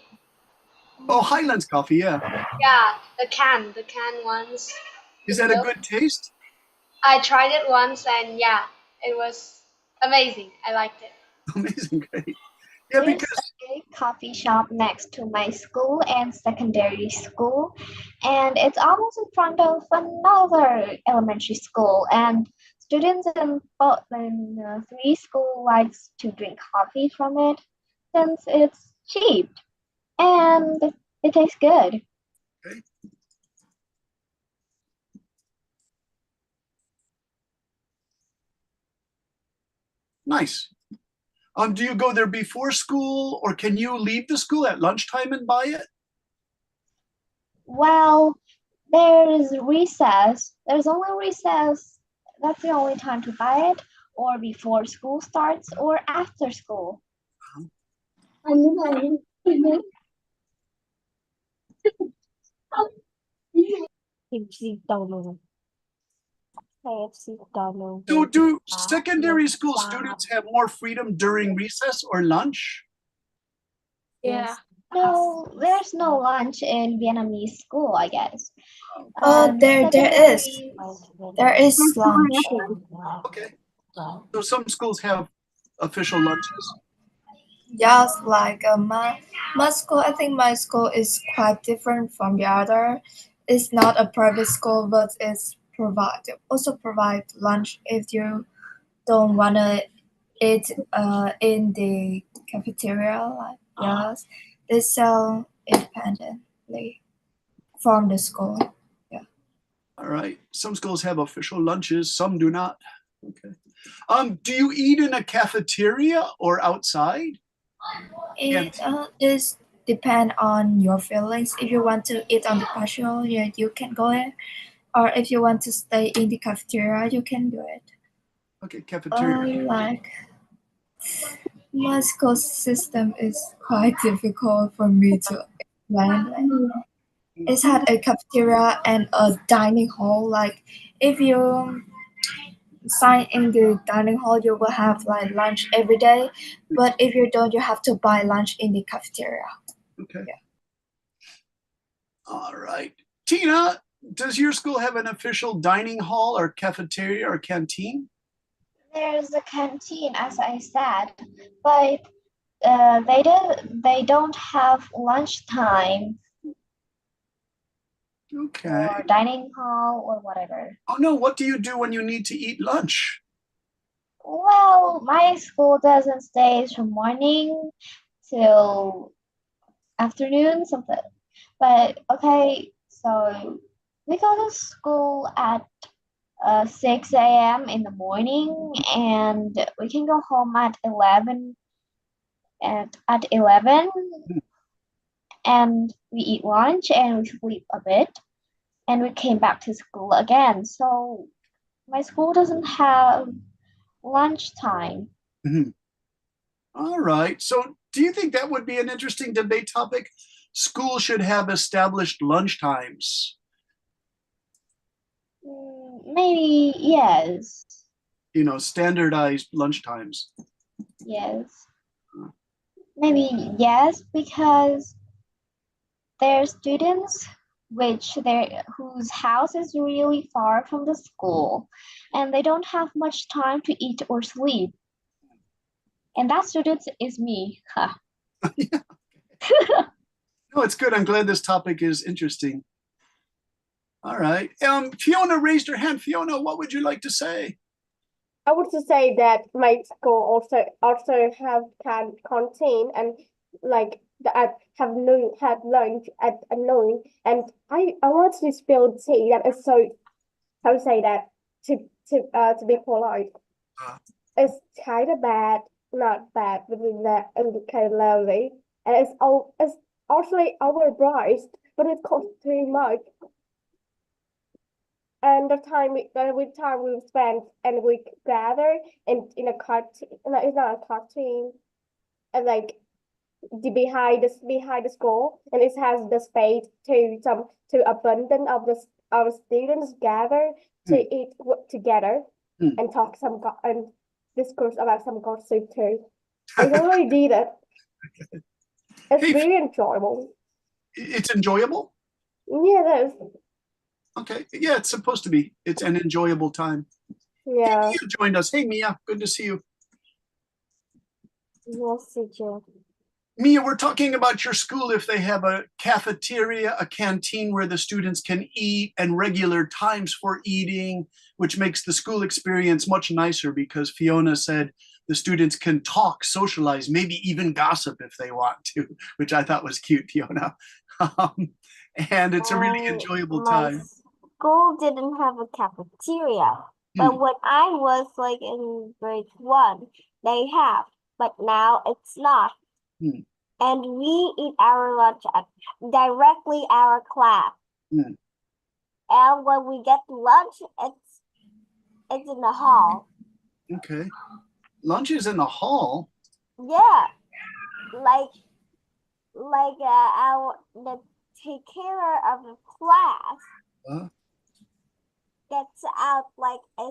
[SPEAKER 1] Oh, Highlands coffee. Yeah.
[SPEAKER 6] Yeah, the can ones.
[SPEAKER 1] Is
[SPEAKER 6] with
[SPEAKER 1] that a
[SPEAKER 6] milk.
[SPEAKER 1] good taste?
[SPEAKER 6] I tried it once and yeah, it was amazing. I liked it.
[SPEAKER 1] Amazing. Great. Yeah,
[SPEAKER 4] There's
[SPEAKER 1] because
[SPEAKER 4] a coffee shop next to my school and secondary school, and it's almost in front of another elementary school. And students in both three school likes to drink coffee from it since it's cheap and it tastes good.
[SPEAKER 1] nice. Do you go there before school, or can you leave the school at lunchtime and buy it?
[SPEAKER 4] Well, there's recess. There's only recess. That's the only time to buy it, or before school starts, or after school.
[SPEAKER 9] KFC download. KFC download.
[SPEAKER 1] So do secondary school students have more freedom during recess or lunch?
[SPEAKER 8] Yeah.
[SPEAKER 4] No, there's no lunch in Vietnamese school, I guess.
[SPEAKER 7] there is.
[SPEAKER 4] Secondary-
[SPEAKER 7] There is lunch.
[SPEAKER 1] Okay. So some schools have official lunches.
[SPEAKER 7] Yes, like my school, I think my school is quite different from the other. It's not a private school, but it's provide lunch if you don't wanna eat in the cafeteria. Like yes, they sell independently from the school.
[SPEAKER 1] All right. Some schools have official lunches, some do not. Okay. Do you eat in a cafeteria or outside?
[SPEAKER 7] It is depend on your feelings. If you want to eat on the patio, yeah, you can go there. Or if you want to stay in the cafeteria, you can do it.
[SPEAKER 1] Okay, cafeteria.
[SPEAKER 7] Like my school system is quite difficult for me to explain. It's had a cafeteria and a dining hall. Like if you sign in the dining hall, you will have like lunch every day. But if you don't, you have to buy lunch in the cafeteria.
[SPEAKER 1] Okay.
[SPEAKER 7] Yeah.
[SPEAKER 1] All right. Tina, does your school have an official dining hall or cafeteria or canteen?
[SPEAKER 4] There's a canteen, as I said, but they don't have lunchtime
[SPEAKER 1] Okay.
[SPEAKER 4] or dining hall or whatever.
[SPEAKER 1] Oh no, what do you do when you need to eat lunch?
[SPEAKER 4] Well, my school doesn't stay from morning till afternoon, something. But okay, so we go to school at 6 a.m. in the morning, and we can go home at 11. At 11, and we eat lunch and we sleep a bit, and we came back to school again. So my school doesn't have lunchtime.
[SPEAKER 1] All right. So do you think that would be an interesting debate topic? School should have established lunch times.
[SPEAKER 4] Maybe yes.
[SPEAKER 1] You know, standardized lunch times.
[SPEAKER 4] Yes. Maybe yes, because there are students whose house is really far from the school, and they don't have much time to eat or sleep. And that student is me.
[SPEAKER 1] No, it's good. I'm glad this topic is interesting. All right. Fiona raised her hand. Fiona, what would you like to say?
[SPEAKER 9] I would just say that my school also have canteen and like that have lunch at noon, and I want to spill tea that is so how to say that to be polite. It's kind of bad, not bad, but it's kind of lovely, and it's actually overpriced, but it costs too much. and the time we spent and we gather in a cartoon. No, it's not a cartoon. And like behind the school, and it has the space to abundance of the our students gather to eat together and talk and discourse about some gossip too. I totally did it. It's
[SPEAKER 1] Hey,
[SPEAKER 9] very enjoyable.
[SPEAKER 1] It's enjoyable?
[SPEAKER 9] Yeah, it is.
[SPEAKER 1] Okay. Yeah, it's supposed to be. It's an enjoyable time.
[SPEAKER 9] Yeah.
[SPEAKER 1] Mia joined us. Hey, Mia. Good to see you.
[SPEAKER 2] Yes, teacher.
[SPEAKER 1] Mia, we're talking about your school, if they have a cafeteria, a canteen where the students can eat, and regular times for eating, which makes the school experience much nicer because Fiona said the students can talk, socialize, maybe even gossip if they want to, which I thought was cute, Fiona. And it's a really enjoyable time.
[SPEAKER 2] School didn't have a cafeteria, but when I was like in grade 1, they have, but now it's not. And we eat our lunch at directly our class. And when we get lunch, it's in the hall.
[SPEAKER 1] Okay. Lunch is in the hall.
[SPEAKER 2] Yeah, like the take care of the class gets out like a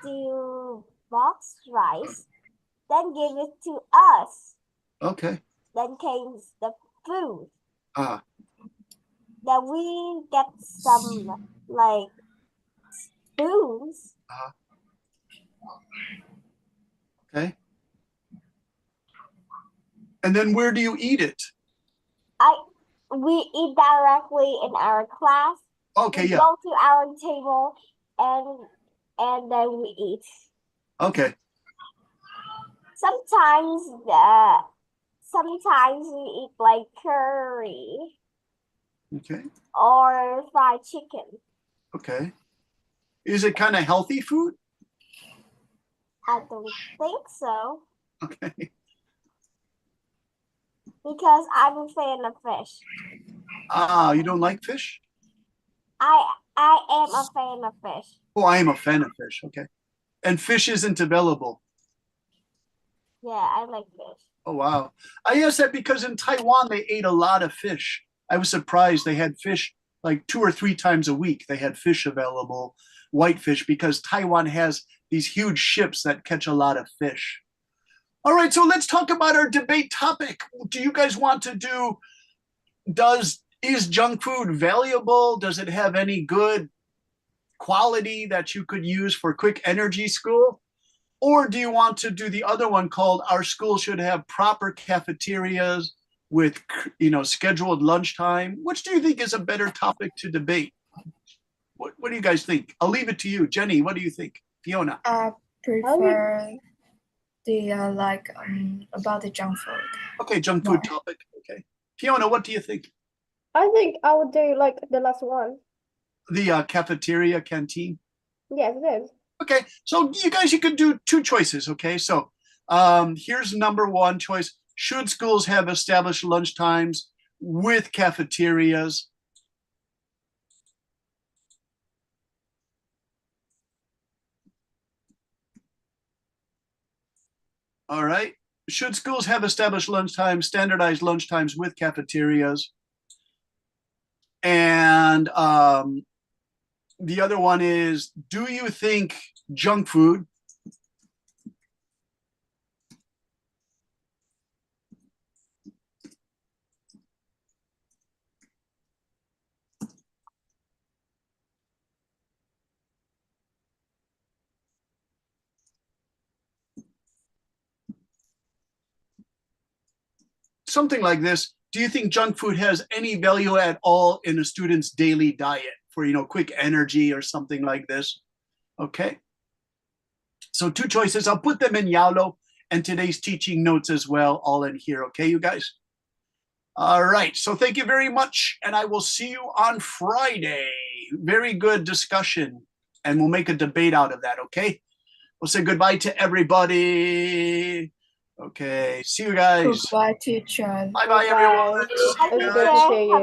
[SPEAKER 2] steel box rice, then give it to us.
[SPEAKER 1] Okay.
[SPEAKER 2] Then came the food. Then we get some like spoons.
[SPEAKER 1] Okay. And then where do you eat it?
[SPEAKER 2] We eat directly in our class.
[SPEAKER 1] Okay,
[SPEAKER 2] we go to our table and then we eat.
[SPEAKER 1] Okay.
[SPEAKER 2] Sometimes we eat like curry.
[SPEAKER 1] Okay.
[SPEAKER 2] Or fried chicken.
[SPEAKER 1] Okay. Is it kind of healthy food?
[SPEAKER 2] I don't think so.
[SPEAKER 1] Okay.
[SPEAKER 2] Because I'm a fan of fish.
[SPEAKER 1] You don't like fish?
[SPEAKER 2] I am a fan of fish.
[SPEAKER 1] Oh, I am a fan of fish. Okay. And fish isn't available.
[SPEAKER 2] Yeah, I like fish.
[SPEAKER 1] Oh, wow. I asked that because in Taiwan, they ate a lot of fish. I was surprised they had fish like 2 or 3 times a week. They had fish available, white fish, because Taiwan has these huge ships that catch a lot of fish. All right, so let's talk about our debate topic. Do you guys want to do, is junk food valuable? Does it have any good quality that you could use for quick energy school? Or do you want to do the other one called our school should have proper cafeterias with, scheduled lunchtime? Which do you think is a better topic to debate? What do you guys think? I'll leave it to you. Jenny, what do you think? Fiona?
[SPEAKER 7] I prefer the about the junk food.
[SPEAKER 1] Okay, junk food topic. Okay. Fiona, what do you think?
[SPEAKER 9] I think I would do like the last one.
[SPEAKER 1] The cafeteria, canteen?
[SPEAKER 9] Yes, it is.
[SPEAKER 1] Okay, so you could do 2 choices, okay? So here's number 1 choice. Should schools have established lunch times with cafeterias? All right. Should schools have established lunch times, standardized lunch times with cafeterias? And the other one is, do you think junk food something like this? Do you think junk food has any value at all in a student's daily diet for, quick energy or something like this? Okay. So 2 choices. I'll put them in Yalo and today's teaching notes as well, all in here. Okay, you guys? All right. So thank you very much. And I will see you on Friday. Very good discussion. And we'll make a debate out of that. Okay. We'll say goodbye to everybody. Okay. See you guys.
[SPEAKER 7] Goodbye, teacher.
[SPEAKER 1] Bye-bye, everyone.
[SPEAKER 9] It's good to see you.